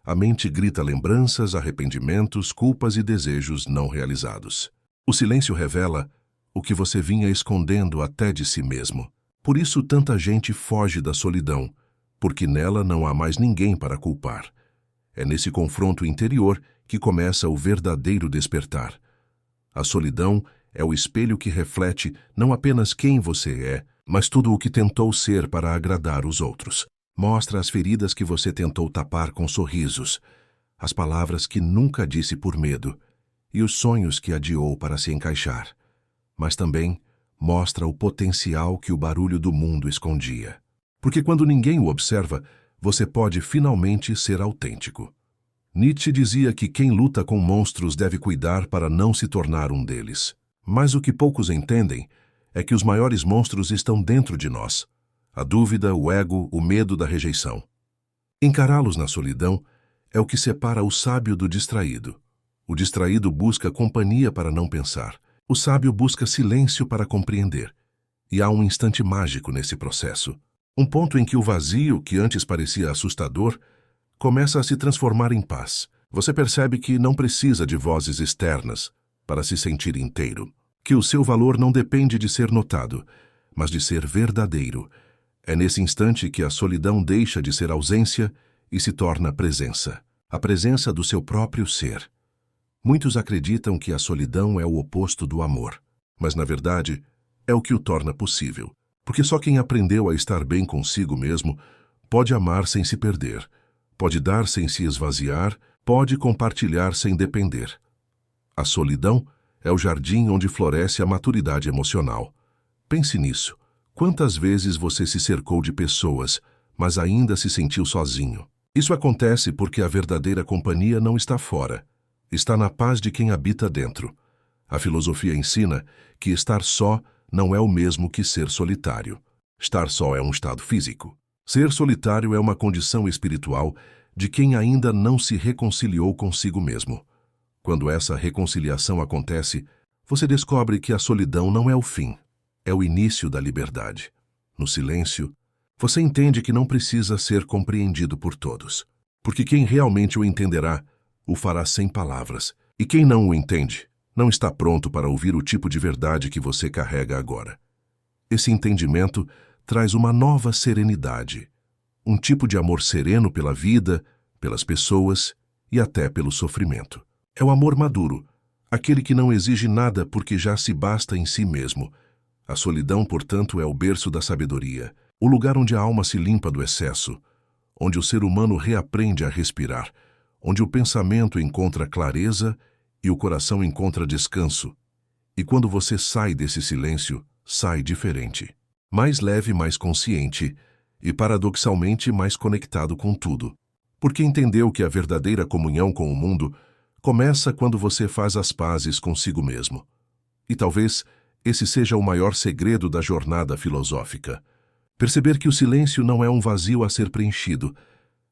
A mente grita lembranças, arrependimentos, culpas e desejos não realizados. O silêncio revela o que você vinha escondendo até de si mesmo. Por isso tanta gente foge da solidão, porque nela não há mais ninguém para culpar. É nesse confronto interior que começa o verdadeiro despertar. A solidão é o espelho que reflete não apenas quem você é, mas tudo o que tentou ser para agradar os outros. Mostra as feridas que você tentou tapar com sorrisos, as palavras que nunca disse por medo e os sonhos que adiou para se encaixar. Mas também mostra o potencial que o barulho do mundo escondia. Porque quando ninguém o observa, você pode finalmente ser autêntico. Nietzsche dizia que quem luta com monstros deve cuidar para não se tornar um deles. Mas o que poucos entendem é que os maiores monstros estão dentro de nós. A dúvida, o ego, o medo da rejeição. Encará-los na solidão é o que separa o sábio do distraído. O distraído busca companhia para não pensar. O sábio busca silêncio para compreender. E há um instante mágico nesse processo. Um ponto em que o vazio, que antes parecia assustador, começa a se transformar em paz. Você percebe que não precisa de vozes externas para se sentir inteiro. Que o seu valor não depende de ser notado, mas de ser verdadeiro. É nesse instante que a solidão deixa de ser ausência e se torna presença. A presença do seu próprio ser. Muitos acreditam que a solidão é o oposto do amor, mas na verdade é o que o torna possível. Porque só quem aprendeu a estar bem consigo mesmo pode amar sem se perder, pode dar sem se esvaziar, pode compartilhar sem depender. A solidão é o jardim onde floresce a maturidade emocional. Pense nisso. Quantas vezes você se cercou de pessoas, mas ainda se sentiu sozinho? Isso acontece porque a verdadeira companhia não está fora. Está na paz de quem habita dentro. A filosofia ensina que estar só não é o mesmo que ser solitário. Estar só é um estado físico. Ser solitário é uma condição espiritual de quem ainda não se reconciliou consigo mesmo. Quando essa reconciliação acontece, você descobre que a solidão não é o fim, é o início da liberdade. No silêncio, você entende que não precisa ser compreendido por todos, porque quem realmente o entenderá, o fará sem palavras, e quem não o entende, não está pronto para ouvir o tipo de verdade que você carrega agora. Esse entendimento traz uma nova serenidade, um tipo de amor sereno pela vida, pelas pessoas e até pelo sofrimento. É o amor maduro, aquele que não exige nada porque já se basta em si mesmo. A solidão, portanto, é o berço da sabedoria, o lugar onde a alma se limpa do excesso, onde o ser humano reaprende a respirar, onde o pensamento encontra clareza e o coração encontra descanso. E quando você sai desse silêncio, sai diferente. Mais leve, mais consciente e, paradoxalmente, mais conectado com tudo. Porque entendeu que a verdadeira comunhão com o mundo começa quando você faz as pazes consigo mesmo. E talvez esse seja o maior segredo da jornada filosófica. Perceber que o silêncio não é um vazio a ser preenchido,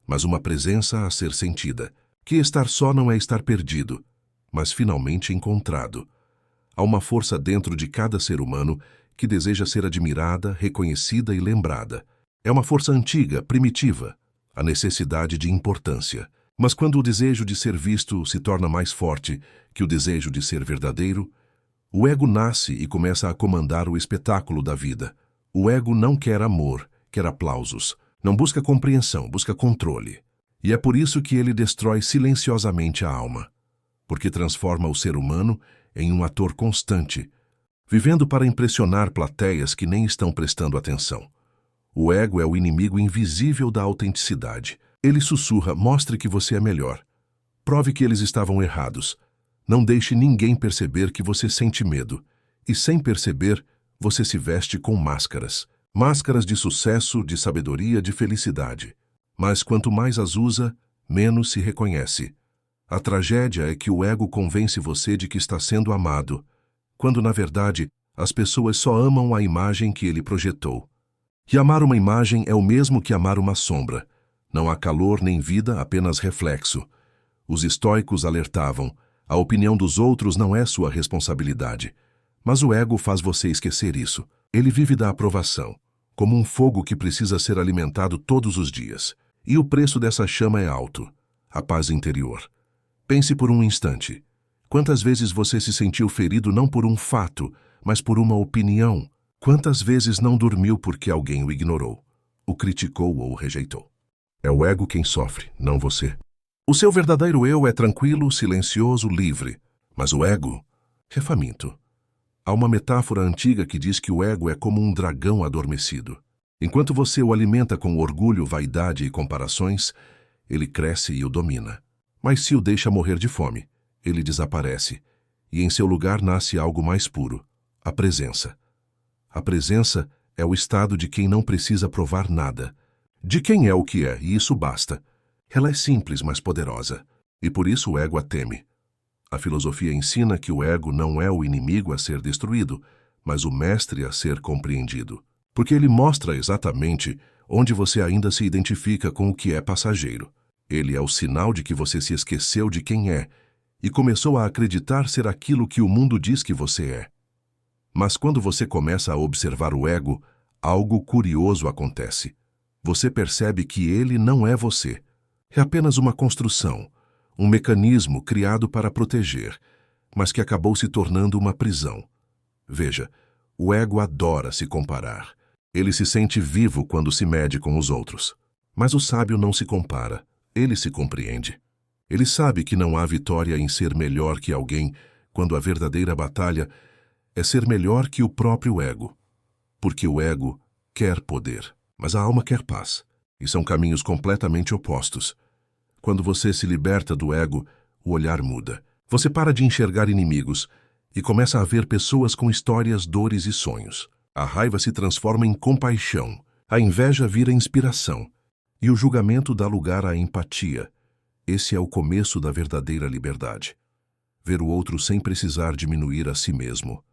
mas uma presença a ser sentida. Que estar só não é estar perdido, mas finalmente encontrado. Há uma força dentro de cada ser humano que deseja ser admirada, reconhecida e lembrada. É uma força antiga, primitiva, a necessidade de importância. Mas quando o desejo de ser visto se torna mais forte que o desejo de ser verdadeiro, o ego nasce e começa a comandar o espetáculo da vida, O ego não quer amor, quer aplausos. Não busca compreensão, busca controle. E é por isso que ele destrói silenciosamente a alma, porque transforma o ser humano em um ator constante, vivendo para impressionar plateias que nem estão prestando atenção. O ego é o inimigo invisível da autenticidade. Ele sussurra: mostre que você é melhor. Prove que eles estavam errados. Não deixe ninguém perceber que você sente medo. E sem perceber, você se veste com máscaras. Máscaras de sucesso, de sabedoria, de felicidade. Mas quanto mais as usa, menos se reconhece. A tragédia é que o ego convence você de que está sendo amado, quando, na verdade, as pessoas só amam a imagem que ele projetou. E amar uma imagem é o mesmo que amar uma sombra. Não há calor nem vida, apenas reflexo. Os estoicos alertavam: a opinião dos outros não é sua responsabilidade. Mas o ego faz você esquecer isso. Ele vive da aprovação, como um fogo que precisa ser alimentado todos os dias. E o preço dessa chama é alto: a paz interior. Pense por um instante. Quantas vezes você se sentiu ferido não por um fato, mas por uma opinião? Quantas vezes não dormiu porque alguém o ignorou, o criticou ou o rejeitou? É o ego quem sofre, não você. O seu verdadeiro eu é tranquilo, silencioso, livre. Mas o ego é faminto. Há uma metáfora antiga que diz que o ego é como um dragão adormecido. Enquanto você o alimenta com orgulho, vaidade e comparações, ele cresce e o domina. Mas se o deixa morrer de fome, ele desaparece, e em seu lugar nasce algo mais puro: a presença. A presença é o estado de quem não precisa provar nada, de quem é o que é, e isso basta. Ela é simples, mas poderosa, e por isso o ego a teme. A filosofia ensina que o ego não é o inimigo a ser destruído, mas o mestre a ser compreendido, porque ele mostra exatamente onde você ainda se identifica com o que é passageiro. Ele é o sinal de que você se esqueceu de quem é e começou a acreditar ser aquilo que o mundo diz que você é. Mas quando você começa a observar o ego, algo curioso acontece. Você percebe que ele não é você. É apenas uma construção, um mecanismo criado para proteger, mas que acabou se tornando uma prisão. Veja, o ego adora se comparar. Ele se sente vivo quando se mede com os outros. Mas o sábio não se compara. Ele se compreende. Ele sabe que não há vitória em ser melhor que alguém, quando a verdadeira batalha é ser melhor que o próprio ego. Porque o ego quer poder, mas a alma quer paz. E são caminhos completamente opostos. Quando você se liberta do ego, o olhar muda. Você para de enxergar inimigos e começa a ver pessoas com histórias, dores e sonhos. A raiva se transforma em compaixão, a inveja vira inspiração, e o julgamento dá lugar à empatia. Esse é o começo da verdadeira liberdade. Ver o outro sem precisar diminuir a si mesmo.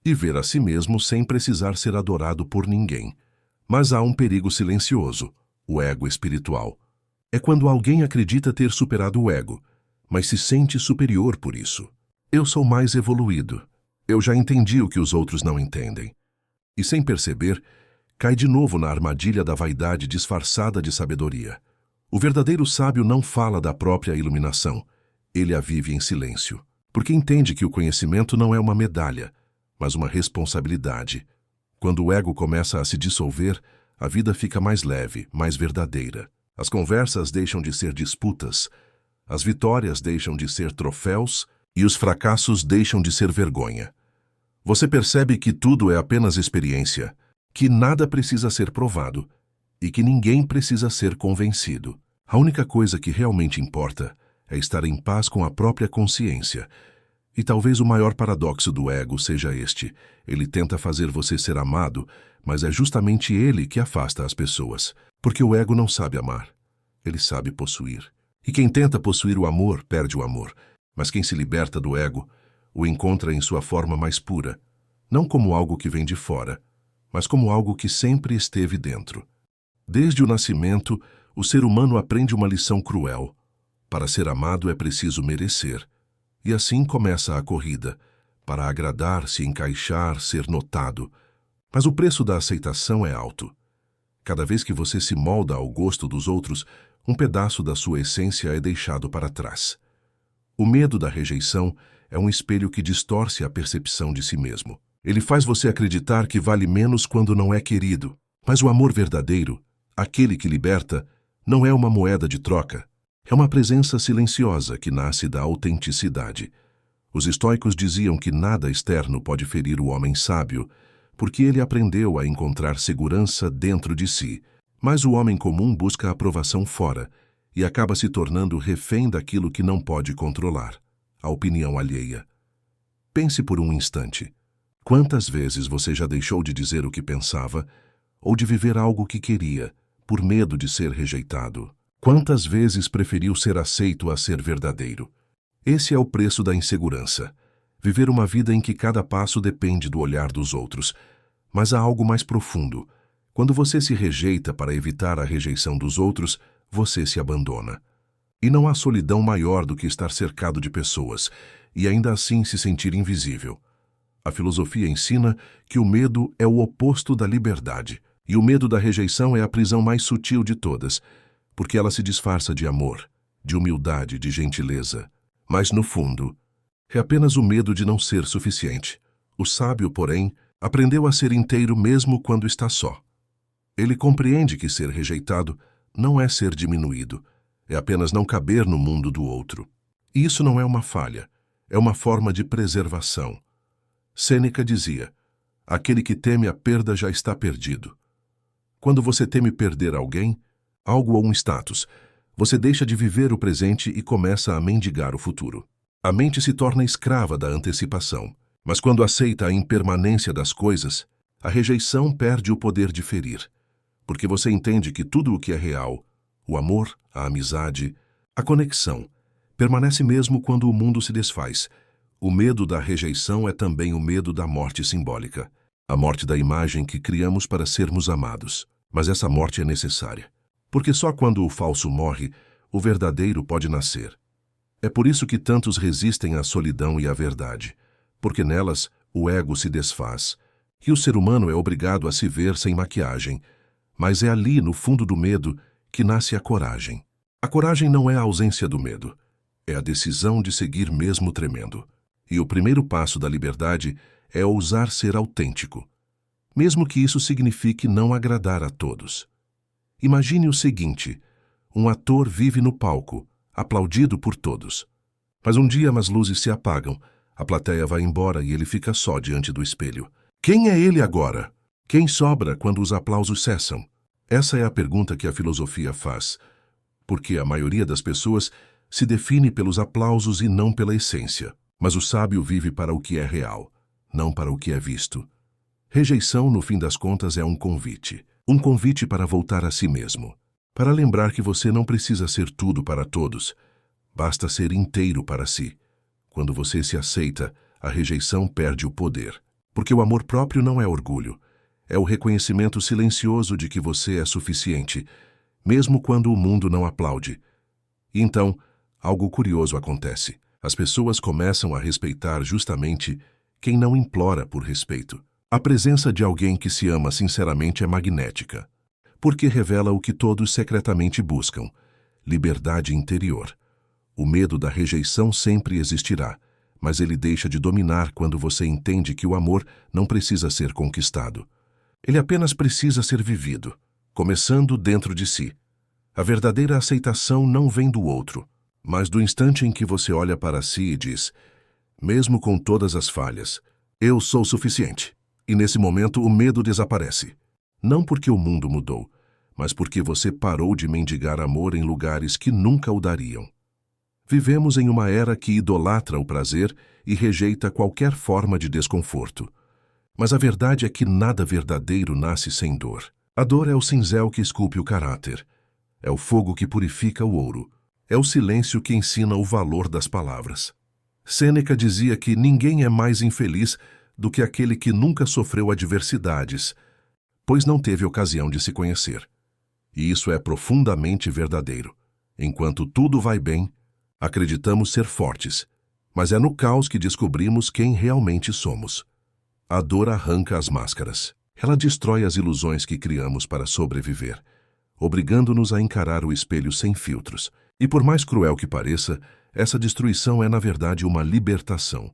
E ver a si mesmo sem precisar ser adorado por ninguém. Mas há um perigo silencioso: o ego espiritual. É quando alguém acredita ter superado o ego, mas se sente superior por isso. Eu sou mais evoluído. Eu já entendi o que os outros não entendem. E sem perceber, cai de novo na armadilha da vaidade disfarçada de sabedoria. O verdadeiro sábio não fala da própria iluminação. Ele a vive em silêncio, porque entende que o conhecimento não é uma medalha, mas uma responsabilidade. Quando o ego começa a se dissolver, a vida fica mais leve, mais verdadeira. As conversas deixam de ser disputas, as vitórias deixam de ser troféus e os fracassos deixam de ser vergonha. Você percebe que tudo é apenas experiência, que nada precisa ser provado e que ninguém precisa ser convencido. A única coisa que realmente importa é estar em paz com a própria consciência. E talvez o maior paradoxo do ego seja este: ele tenta fazer você ser amado, mas é justamente ele que afasta as pessoas, porque o ego não sabe amar, ele sabe possuir. E quem tenta possuir o amor, perde o amor, mas quem se liberta do ego, o encontra em sua forma mais pura, não como algo que vem de fora, mas como algo que sempre esteve dentro. Desde o nascimento, o ser humano aprende uma lição cruel: para ser amado é preciso merecer. E assim começa a corrida, para agradar, se encaixar, ser notado. Mas o preço da aceitação é alto. Cada vez que você se molda ao gosto dos outros, um pedaço da sua essência é deixado para trás. O medo da rejeição é um espelho que distorce a percepção de si mesmo. Ele faz você acreditar que vale menos quando não é querido. Mas o amor verdadeiro, aquele que liberta, não é uma moeda de troca. É uma presença silenciosa que nasce da autenticidade. Os estoicos diziam que nada externo pode ferir o homem sábio, porque ele aprendeu a encontrar segurança dentro de si. Mas o homem comum busca a aprovação fora e acaba se tornando refém daquilo que não pode controlar, a opinião alheia. Pense por um instante. Quantas vezes você já deixou de dizer o que pensava ou de viver algo que queria, por medo de ser rejeitado? Quantas vezes preferiu ser aceito a ser verdadeiro? Esse é o preço da insegurança. Viver uma vida em que cada passo depende do olhar dos outros. Mas há algo mais profundo. Quando você se rejeita para evitar a rejeição dos outros, você se abandona. E não há solidão maior do que estar cercado de pessoas, e ainda assim se sentir invisível. A filosofia ensina que o medo é o oposto da liberdade, e o medo da rejeição é a prisão mais sutil de todas, porque ela se disfarça de amor, de humildade, de gentileza. Mas, no fundo, é apenas o medo de não ser suficiente. O sábio, porém, aprendeu a ser inteiro mesmo quando está só. Ele compreende que ser rejeitado não é ser diminuído, é apenas não caber no mundo do outro. E isso não é uma falha, é uma forma de preservação. Sêneca dizia: aquele que teme a perda já está perdido. Quando você teme perder alguém, algo ou um status, você deixa de viver o presente e começa a mendigar o futuro. A mente se torna escrava da antecipação, mas quando aceita a impermanência das coisas, a rejeição perde o poder de ferir, porque você entende que tudo o que é real, o amor, a amizade, a conexão, permanece mesmo quando o mundo se desfaz. O medo da rejeição é também o medo da morte simbólica, a morte da imagem que criamos para sermos amados. Mas essa morte é necessária, porque só quando o falso morre, o verdadeiro pode nascer. É por isso que tantos resistem à solidão e à verdade, porque nelas o ego se desfaz, e o ser humano é obrigado a se ver sem maquiagem. Mas é ali, no fundo do medo, que nasce a coragem. A coragem não é a ausência do medo, é a decisão de seguir mesmo tremendo. E o primeiro passo da liberdade é ousar ser autêntico, mesmo que isso signifique não agradar a todos. Imagine o seguinte: um ator vive no palco, aplaudido por todos. Mas um dia as luzes se apagam, a plateia vai embora e ele fica só diante do espelho. Quem é ele agora? Quem sobra quando os aplausos cessam? Essa é a pergunta que a filosofia faz, porque a maioria das pessoas se define pelos aplausos e não pela essência. Mas o sábio vive para o que é real, não para o que é visto. Rejeição, no fim das contas, é um convite para voltar a si mesmo, para lembrar que você não precisa ser tudo para todos, basta ser inteiro para si. Quando você se aceita, a rejeição perde o poder, porque o amor próprio não é orgulho, é o reconhecimento silencioso de que você é suficiente, mesmo quando o mundo não aplaude. E então, algo curioso acontece. As pessoas começam a respeitar justamente quem não implora por respeito. A presença de alguém que se ama sinceramente é magnética, porque revela o que todos secretamente buscam: liberdade interior. O medo da rejeição sempre existirá, mas ele deixa de dominar quando você entende que o amor não precisa ser conquistado. Ele apenas precisa ser vivido, começando dentro de si. A verdadeira aceitação não vem do outro, mas do instante em que você olha para si e diz: mesmo com todas as falhas, eu sou suficiente. E nesse momento o medo desaparece. Não porque o mundo mudou, mas porque você parou de mendigar amor em lugares que nunca o dariam. Vivemos em uma era que idolatra o prazer e rejeita qualquer forma de desconforto. Mas a verdade é que nada verdadeiro nasce sem dor. A dor é o cinzel que esculpe o caráter. É o fogo que purifica o ouro. É o silêncio que ensina o valor das palavras. Sêneca dizia que ninguém é mais infeliz do que aquele que nunca sofreu adversidades, pois não teve ocasião de se conhecer. E isso é profundamente verdadeiro. Enquanto tudo vai bem, acreditamos ser fortes, mas é no caos que descobrimos quem realmente somos. A dor arranca as máscaras. Ela destrói as ilusões que criamos para sobreviver, obrigando-nos a encarar o espelho sem filtros. E por mais cruel que pareça, essa destruição é na verdade uma libertação.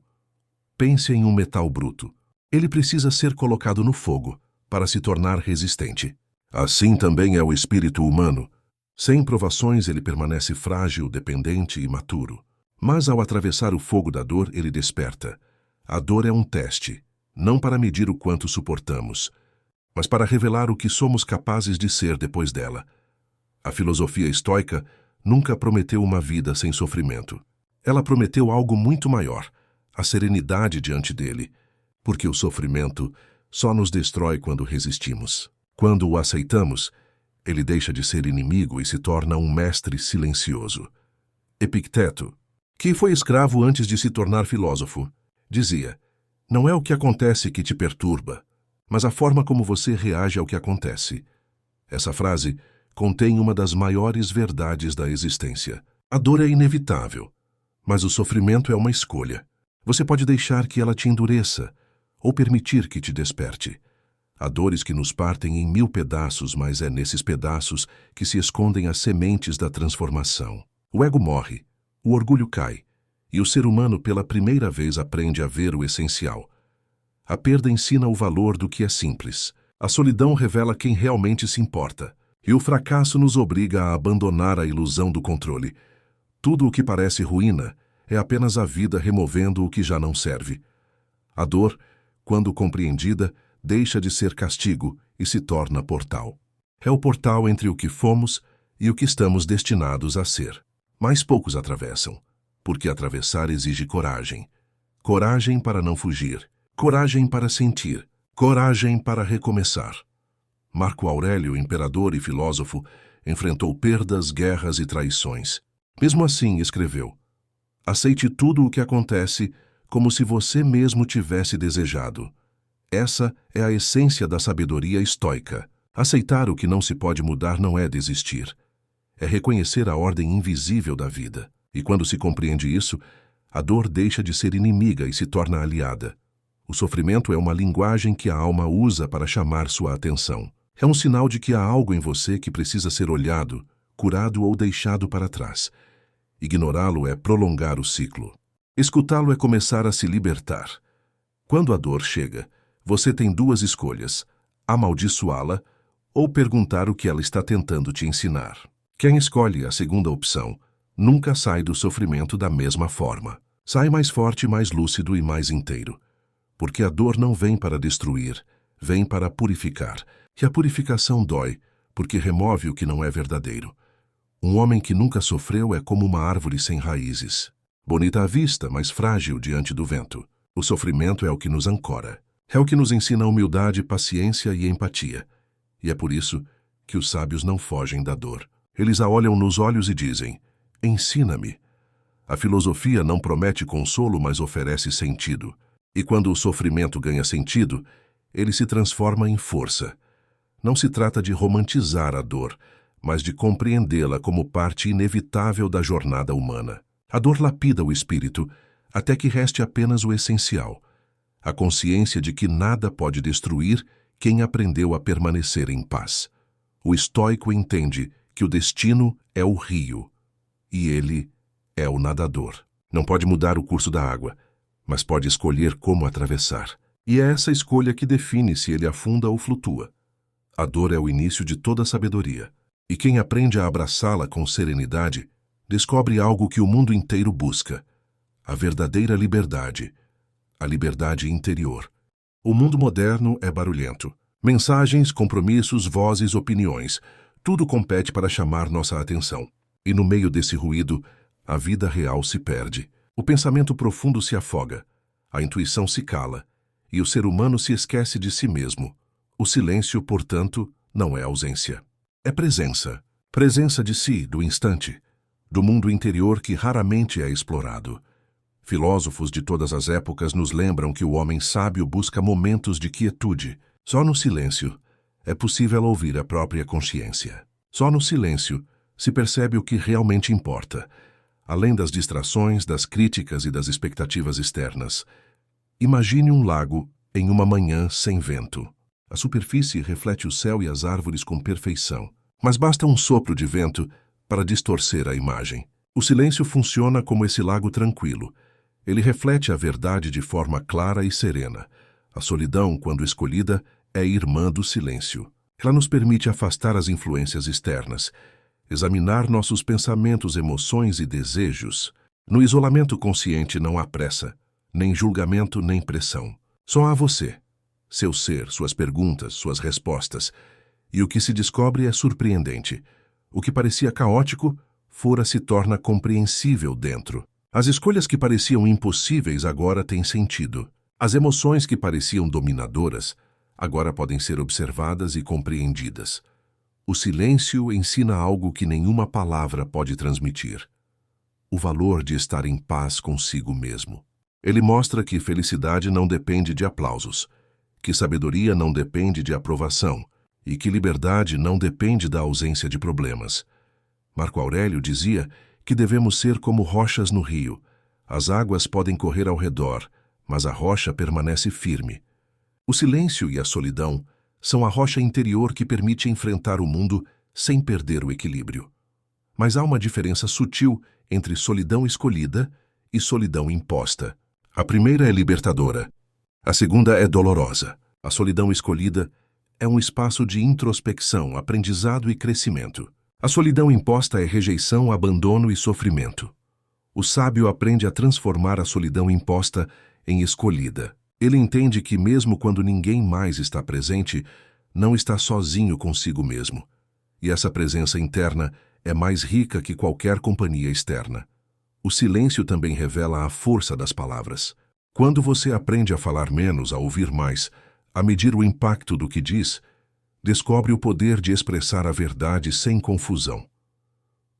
Pense em um metal bruto. Ele precisa ser colocado no fogo para se tornar resistente. Assim também é o espírito humano. Sem provações ele permanece frágil, dependente e imaturo. Mas ao atravessar o fogo da dor, ele desperta. A dor é um teste, não para medir o quanto suportamos, mas para revelar o que somos capazes de ser depois dela. A filosofia estoica nunca prometeu uma vida sem sofrimento. Ela prometeu algo muito maior, a serenidade diante dele, porque o sofrimento só nos destrói quando resistimos. Quando o aceitamos, ele deixa de ser inimigo e se torna um mestre silencioso. Epicteto, que foi escravo antes de se tornar filósofo, dizia: não é o que acontece que te perturba, mas a forma como você reage ao que acontece. Essa frase contém uma das maiores verdades da existência. A dor é inevitável, mas o sofrimento é uma escolha. Você pode deixar que ela te endureça ou permitir que te desperte. Há dores que nos partem em 1000 pedaços, mas é nesses pedaços que se escondem as sementes da transformação. O ego morre, o orgulho cai, e o ser humano pela primeira vez aprende a ver o essencial. A perda ensina o valor do que é simples. A solidão revela quem realmente se importa. E o fracasso nos obriga a abandonar a ilusão do controle. Tudo o que parece ruína é apenas a vida removendo o que já não serve. A dor, quando compreendida, deixa de ser castigo e se torna portal. É o portal entre o que fomos e o que estamos destinados a ser. Mas poucos atravessam, porque atravessar exige coragem. Coragem para não fugir, coragem para sentir, coragem para recomeçar. Marco Aurélio, imperador e filósofo, enfrentou perdas, guerras e traições. Mesmo assim, escreveu: aceite tudo o que acontece como se você mesmo tivesse desejado. Essa é a essência da sabedoria estoica. Aceitar o que não se pode mudar não é desistir. É reconhecer a ordem invisível da vida. E quando se compreende isso, a dor deixa de ser inimiga e se torna aliada. O sofrimento é uma linguagem que a alma usa para chamar sua atenção. É um sinal de que há algo em você que precisa ser olhado, curado ou deixado para trás. Ignorá-lo é prolongar o ciclo. Escutá-lo é começar a se libertar. Quando a dor chega, você tem duas escolhas: amaldiçoá-la ou perguntar o que ela está tentando te ensinar. Quem escolhe a segunda opção nunca sai do sofrimento da mesma forma. Sai mais forte, mais lúcido e mais inteiro. Porque a dor não vem para destruir, vem para purificar. E a purificação dói, porque remove o que não é verdadeiro. Um homem que nunca sofreu é como uma árvore sem raízes. Bonita à vista, mas frágil diante do vento. O sofrimento é o que nos ancora. É o que nos ensina humildade, paciência e empatia. E é por isso que os sábios não fogem da dor. Eles a olham nos olhos e dizem: ensina-me. A filosofia não promete consolo, mas oferece sentido. E quando o sofrimento ganha sentido, ele se transforma em força. Não se trata de romantizar a dor, mas de compreendê-la como parte inevitável da jornada humana. A dor lapida o espírito, até que reste apenas o essencial: a consciência de que nada pode destruir quem aprendeu a permanecer em paz. O estoico entende que o destino é o rio, e ele é o nadador. Não pode mudar o curso da água, mas pode escolher como atravessar. E é essa escolha que define se ele afunda ou flutua. A dor é o início de toda sabedoria, e quem aprende a abraçá-la com serenidade descobre algo que o mundo inteiro busca: a verdadeira liberdade, a liberdade interior. O mundo moderno é barulhento. Mensagens, compromissos, vozes, opiniões, tudo compete para chamar nossa atenção. E no meio desse ruído, a vida real se perde. O pensamento profundo se afoga, a intuição se cala, e o ser humano se esquece de si mesmo. O silêncio, portanto, não é ausência. É presença. Presença de si, do instante, do mundo interior que raramente é explorado. Filósofos de todas as épocas nos lembram que o homem sábio busca momentos de quietude. Só no silêncio é possível ouvir a própria consciência. Só no silêncio se percebe o que realmente importa, além das distrações, das críticas e das expectativas externas. Imagine um lago em uma manhã sem vento. A superfície reflete o céu e as árvores com perfeição, mas basta um sopro de vento para distorcer a imagem. O silêncio funciona como esse lago tranquilo. Ele reflete a verdade de forma clara e serena. A solidão, quando escolhida, é irmã do silêncio. Ela nos permite afastar as influências externas, examinar nossos pensamentos, emoções e desejos. No isolamento consciente não há pressa, nem julgamento, nem pressão. Só há você, seu ser, suas perguntas, suas respostas. E o que se descobre é surpreendente. O que parecia caótico, fora se torna compreensível dentro. As escolhas que pareciam impossíveis agora têm sentido. As emoções que pareciam dominadoras, agora podem ser observadas e compreendidas. O silêncio ensina algo que nenhuma palavra pode transmitir: o valor de estar em paz consigo mesmo. Ele mostra que felicidade não depende de aplausos, que sabedoria não depende de aprovação e que liberdade não depende da ausência de problemas. Marco Aurélio dizia que devemos ser como rochas no rio. As águas podem correr ao redor, mas a rocha permanece firme. O silêncio e a solidão são a rocha interior que permite enfrentar o mundo sem perder o equilíbrio. Mas há uma diferença sutil entre solidão escolhida e solidão imposta. A primeira é libertadora, a segunda é dolorosa. A solidão escolhida é um espaço de introspecção, aprendizado e crescimento. A solidão imposta é rejeição, abandono e sofrimento. O sábio aprende a transformar a solidão imposta em escolhida. Ele entende que mesmo quando ninguém mais está presente, não está sozinho consigo mesmo. E essa presença interna é mais rica que qualquer companhia externa. O silêncio também revela a força das palavras. Quando você aprende a falar menos, a ouvir mais, a medir o impacto do que diz, descobre o poder de expressar a verdade sem confusão.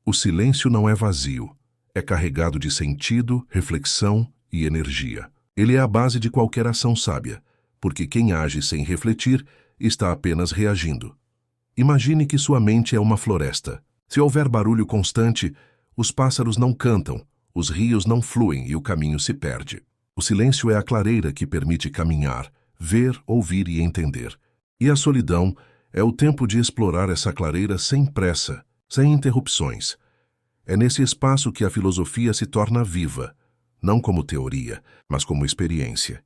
O silêncio não é vazio, é carregado de sentido, reflexão e energia. Ele é a base de qualquer ação sábia, porque quem age sem refletir está apenas reagindo. Imagine que sua mente é uma floresta. Se houver barulho constante, os pássaros não cantam, os rios não fluem e o caminho se perde. O silêncio é a clareira que permite caminhar, ver, ouvir e entender. E a solidão é o tempo de explorar essa clareira sem pressa, sem interrupções. É nesse espaço que a filosofia se torna viva, não como teoria, mas como experiência.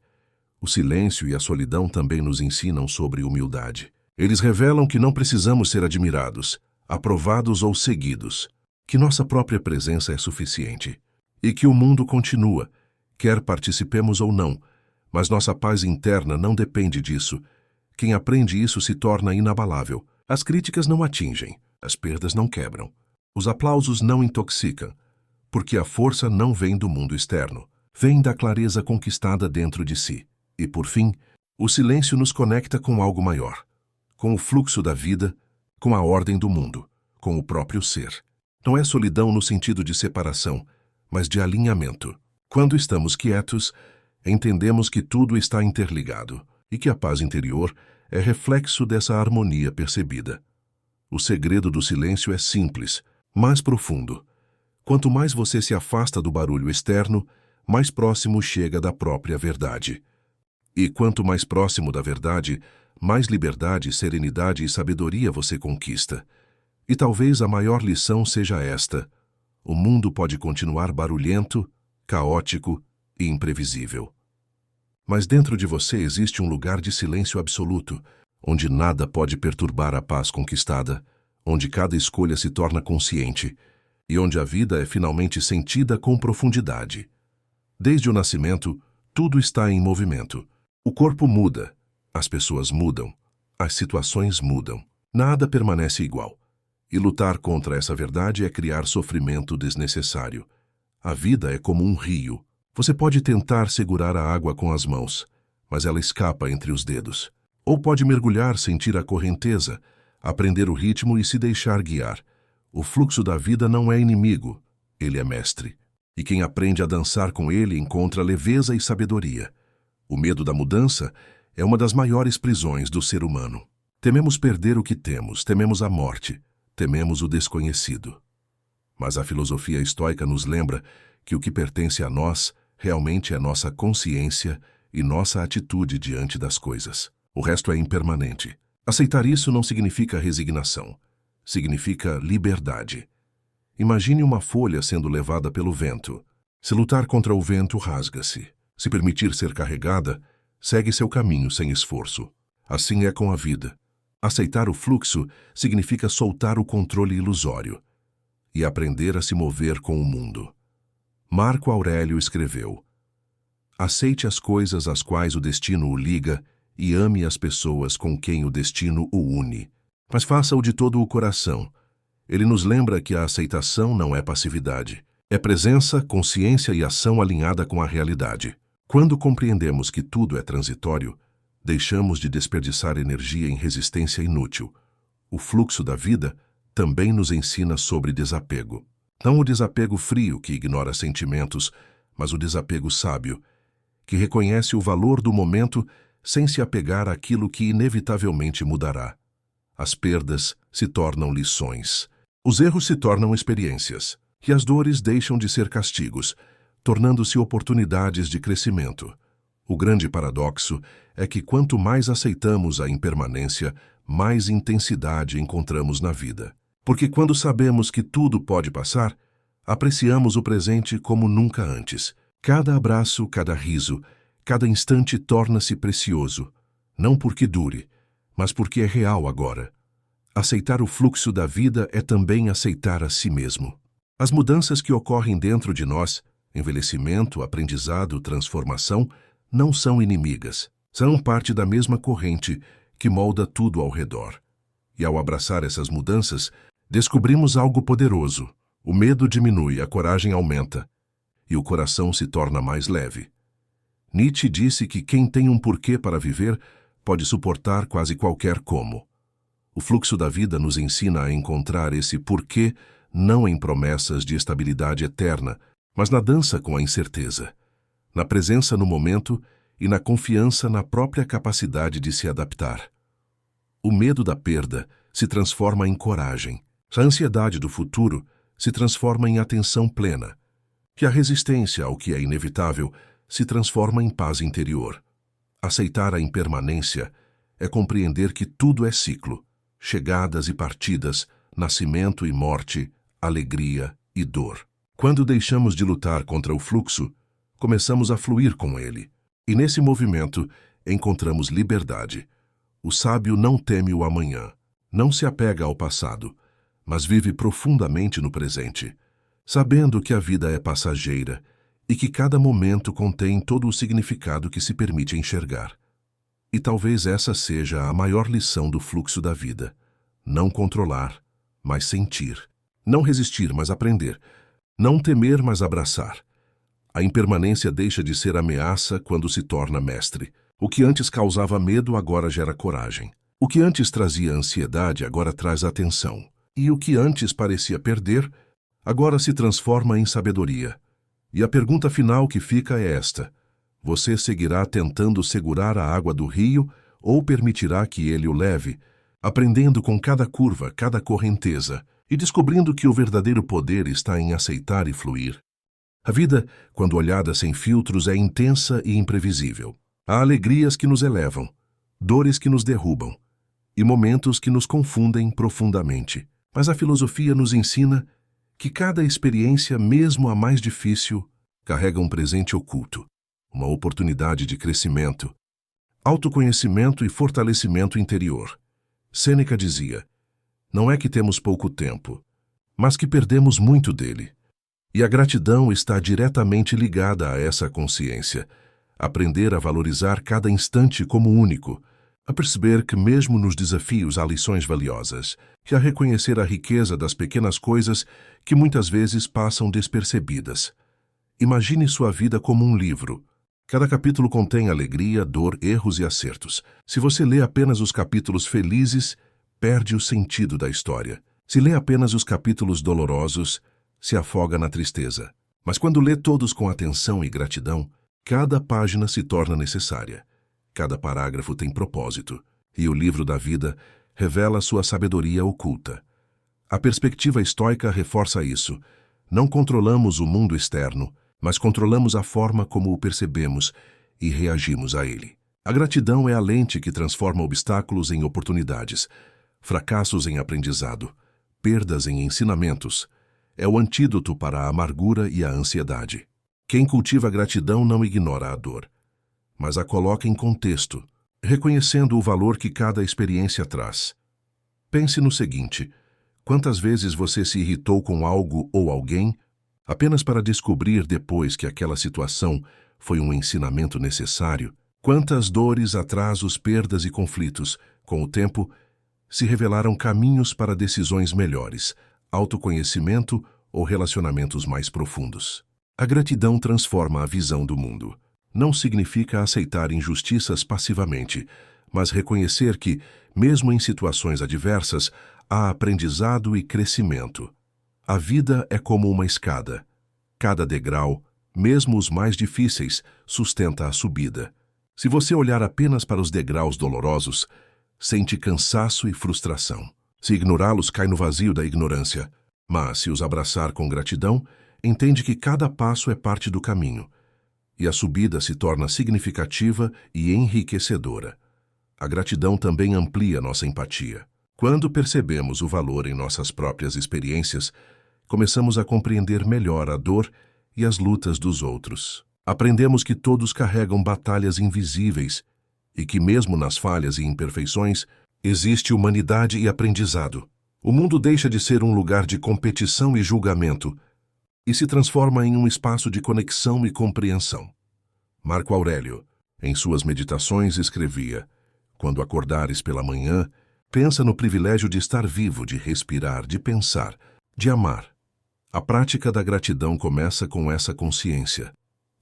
O silêncio e a solidão também nos ensinam sobre humildade. Eles revelam que não precisamos ser admirados, aprovados ou seguidos, que nossa própria presença é suficiente, e que o mundo continua, quer participemos ou não, mas nossa paz interna não depende disso. Quem aprende isso se torna inabalável. As críticas não atingem, as perdas não quebram, os aplausos não intoxicam, porque a força não vem do mundo externo, vem da clareza conquistada dentro de si. E, por fim, o silêncio nos conecta com algo maior, com o fluxo da vida, com a ordem do mundo, com o próprio ser. Não é solidão no sentido de separação, mas de alinhamento. Quando estamos quietos, entendemos que tudo está interligado e que a paz interior é reflexo dessa harmonia percebida. O segredo do silêncio é simples, mas profundo. Quanto mais você se afasta do barulho externo, mais próximo chega da própria verdade. E quanto mais próximo da verdade, mais liberdade, serenidade e sabedoria você conquista. E talvez a maior lição seja esta: o mundo pode continuar barulhento, caótico e imprevisível. Mas dentro de você existe um lugar de silêncio absoluto, onde nada pode perturbar a paz conquistada, onde cada escolha se torna consciente e onde a vida é finalmente sentida com profundidade. Desde o nascimento, tudo está em movimento. O corpo muda, as pessoas mudam, as situações mudam. Nada permanece igual. E lutar contra essa verdade é criar sofrimento desnecessário. A vida é como um rio. Você pode tentar segurar a água com as mãos, mas ela escapa entre os dedos. Ou pode mergulhar, sentir a correnteza, aprender o ritmo e se deixar guiar. O fluxo da vida não é inimigo, ele é mestre. E quem aprende a dançar com ele encontra leveza e sabedoria. O medo da mudança é uma das maiores prisões do ser humano. Tememos perder o que temos, tememos a morte, tememos o desconhecido. Mas a filosofia estoica nos lembra que o que pertence a nós realmente é nossa consciência e nossa atitude diante das coisas. O resto é impermanente. Aceitar isso não significa resignação. Significa liberdade. Imagine uma folha sendo levada pelo vento. Se lutar contra o vento, rasga-se. Se permitir ser carregada, segue seu caminho sem esforço. Assim é com a vida. Aceitar o fluxo significa soltar o controle ilusório e aprender a se mover com o mundo. Marco Aurélio escreveu: aceite as coisas às quais o destino o liga e ame as pessoas com quem o destino o une. Mas faça-o de todo o coração. Ele nos lembra que a aceitação não é passividade. É presença, consciência e ação alinhada com a realidade. Quando compreendemos que tudo é transitório, deixamos de desperdiçar energia em resistência inútil. O fluxo da vida também nos ensina sobre desapego. Não o desapego frio que ignora sentimentos, mas o desapego sábio, que reconhece o valor do momento sem se apegar àquilo que inevitavelmente mudará. As perdas se tornam lições. Os erros se tornam experiências. E as dores deixam de ser castigos, tornando-se oportunidades de crescimento. O grande paradoxo é que quanto mais aceitamos a impermanência, mais intensidade encontramos na vida. Porque quando sabemos que tudo pode passar, apreciamos o presente como nunca antes. Cada abraço, cada riso, cada instante torna-se precioso, não porque dure, mas porque é real agora. Aceitar o fluxo da vida é também aceitar a si mesmo. As mudanças que ocorrem dentro de nós, envelhecimento, aprendizado, transformação, não são inimigas. São parte da mesma corrente que molda tudo ao redor. E ao abraçar essas mudanças, descobrimos algo poderoso. O medo diminui, a coragem aumenta, e o coração se torna mais leve. Nietzsche disse que quem tem um porquê para viver pode suportar quase qualquer como. O fluxo da vida nos ensina a encontrar esse porquê não em promessas de estabilidade eterna, mas na dança com a incerteza, na presença no momento e na confiança na própria capacidade de se adaptar. O medo da perda se transforma em coragem, a ansiedade do futuro se transforma em atenção plena, e a resistência ao que é inevitável se transforma em paz interior. Aceitar a impermanência é compreender que tudo é ciclo, chegadas e partidas, nascimento e morte, alegria e dor. Quando deixamos de lutar contra o fluxo, começamos a fluir com ele. E nesse movimento, encontramos liberdade. O sábio não teme o amanhã, não se apega ao passado, mas vive profundamente no presente, sabendo que a vida é passageira e que cada momento contém todo o significado que se permite enxergar. E talvez essa seja a maior lição do fluxo da vida: não controlar, mas sentir. Não resistir, mas aprender. Não temer, mas abraçar. A impermanência deixa de ser ameaça quando se torna mestre. O que antes causava medo agora gera coragem. O que antes trazia ansiedade agora traz atenção. E o que antes parecia perder, agora se transforma em sabedoria. E a pergunta final que fica é esta: você seguirá tentando segurar a água do rio ou permitirá que ele o leve, aprendendo com cada curva, cada correnteza, e descobrindo que o verdadeiro poder está em aceitar e fluir? A vida, quando olhada sem filtros, é intensa e imprevisível. Há alegrias que nos elevam, dores que nos derrubam, e momentos que nos confundem profundamente. Mas a filosofia nos ensina que cada experiência, mesmo a mais difícil, carrega um presente oculto, uma oportunidade de crescimento, autoconhecimento e fortalecimento interior. Sêneca dizia: não é que temos pouco tempo, mas que perdemos muito dele. E a gratidão está diretamente ligada a essa consciência. Aprender a valorizar cada instante como único, a perceber que mesmo nos desafios há lições valiosas, e a reconhecer a riqueza das pequenas coisas que muitas vezes passam despercebidas. Imagine sua vida como um livro. Cada capítulo contém alegria, dor, erros e acertos. Se você lê apenas os capítulos felizes, perde o sentido da história. Se lê apenas os capítulos dolorosos, se afoga na tristeza. Mas quando lê todos com atenção e gratidão, cada página se torna necessária. Cada parágrafo tem propósito, e o livro da vida revela sua sabedoria oculta. A perspectiva estoica reforça isso. Não controlamos o mundo externo, mas controlamos a forma como o percebemos e reagimos a ele. A gratidão é a lente que transforma obstáculos em oportunidades, fracassos em aprendizado, perdas em ensinamentos. É o antídoto para a amargura e a ansiedade. Quem cultiva a gratidão não ignora a dor, mas a coloca em contexto, reconhecendo o valor que cada experiência traz. Pense no seguinte: quantas vezes você se irritou com algo ou alguém apenas para descobrir depois que aquela situação foi um ensinamento necessário? Quantas dores, atrasos, perdas e conflitos, com o tempo, se revelaram caminhos para decisões melhores, autoconhecimento ou relacionamentos mais profundos? A gratidão transforma a visão do mundo. Não significa aceitar injustiças passivamente, mas reconhecer que, mesmo em situações adversas, há aprendizado e crescimento. A vida é como uma escada. Cada degrau, mesmo os mais difíceis, sustenta a subida. Se você olhar apenas para os degraus dolorosos, sente cansaço e frustração. Se ignorá-los, cai no vazio da ignorância. Mas, se os abraçar com gratidão, entende que cada passo é parte do caminho, e a subida se torna significativa e enriquecedora. A gratidão também amplia nossa empatia. Quando percebemos o valor em nossas próprias experiências, começamos a compreender melhor a dor e as lutas dos outros. Aprendemos que todos carregam batalhas invisíveis e que, mesmo nas falhas e imperfeições, existe humanidade e aprendizado. O mundo deixa de ser um lugar de competição e julgamento e se transforma em um espaço de conexão e compreensão. Marco Aurélio, em suas meditações, escrevia: quando acordares pela manhã, pensa no privilégio de estar vivo, de respirar, de pensar, de amar. A prática da gratidão começa com essa consciência.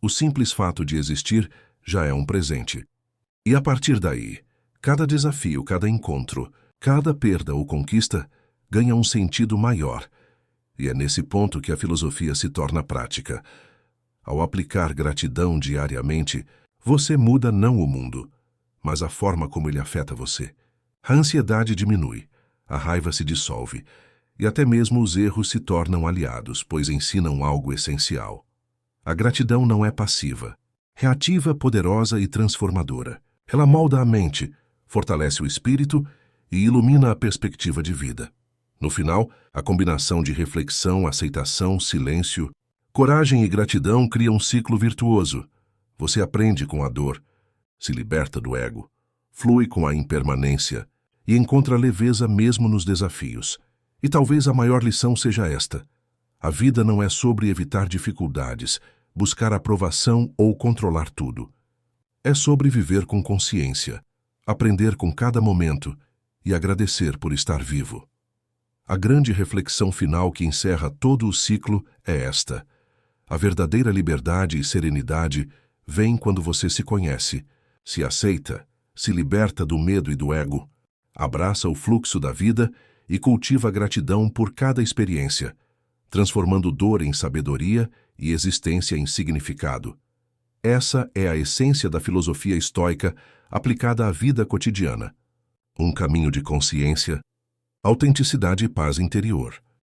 O simples fato de existir já é um presente. E a partir daí, cada desafio, cada encontro, cada perda ou conquista ganha um sentido maior. E é nesse ponto que a filosofia se torna prática. Ao aplicar gratidão diariamente, você muda não o mundo, mas a forma como ele afeta você. A ansiedade diminui, a raiva se dissolve, e até mesmo os erros se tornam aliados, pois ensinam algo essencial. A gratidão não é passiva, é ativa, poderosa e transformadora. Ela molda a mente, fortalece o espírito e ilumina a perspectiva de vida. No final, a combinação de reflexão, aceitação, silêncio, coragem e gratidão cria um ciclo virtuoso. Você aprende com a dor, se liberta do ego, flui com a impermanência e encontra leveza mesmo nos desafios. E talvez a maior lição seja esta: a vida não é sobre evitar dificuldades, buscar aprovação ou controlar tudo. É sobre viver com consciência, aprender com cada momento e agradecer por estar vivo. A grande reflexão final que encerra todo o ciclo é esta: a verdadeira liberdade e serenidade vem quando você se conhece, se aceita, se liberta do medo e do ego, abraça o fluxo da vida e cultiva a gratidão por cada experiência, transformando dor em sabedoria e existência em significado. Essa é a essência da filosofia estoica aplicada à vida cotidiana. Um caminho de consciência, autenticidade e paz interior.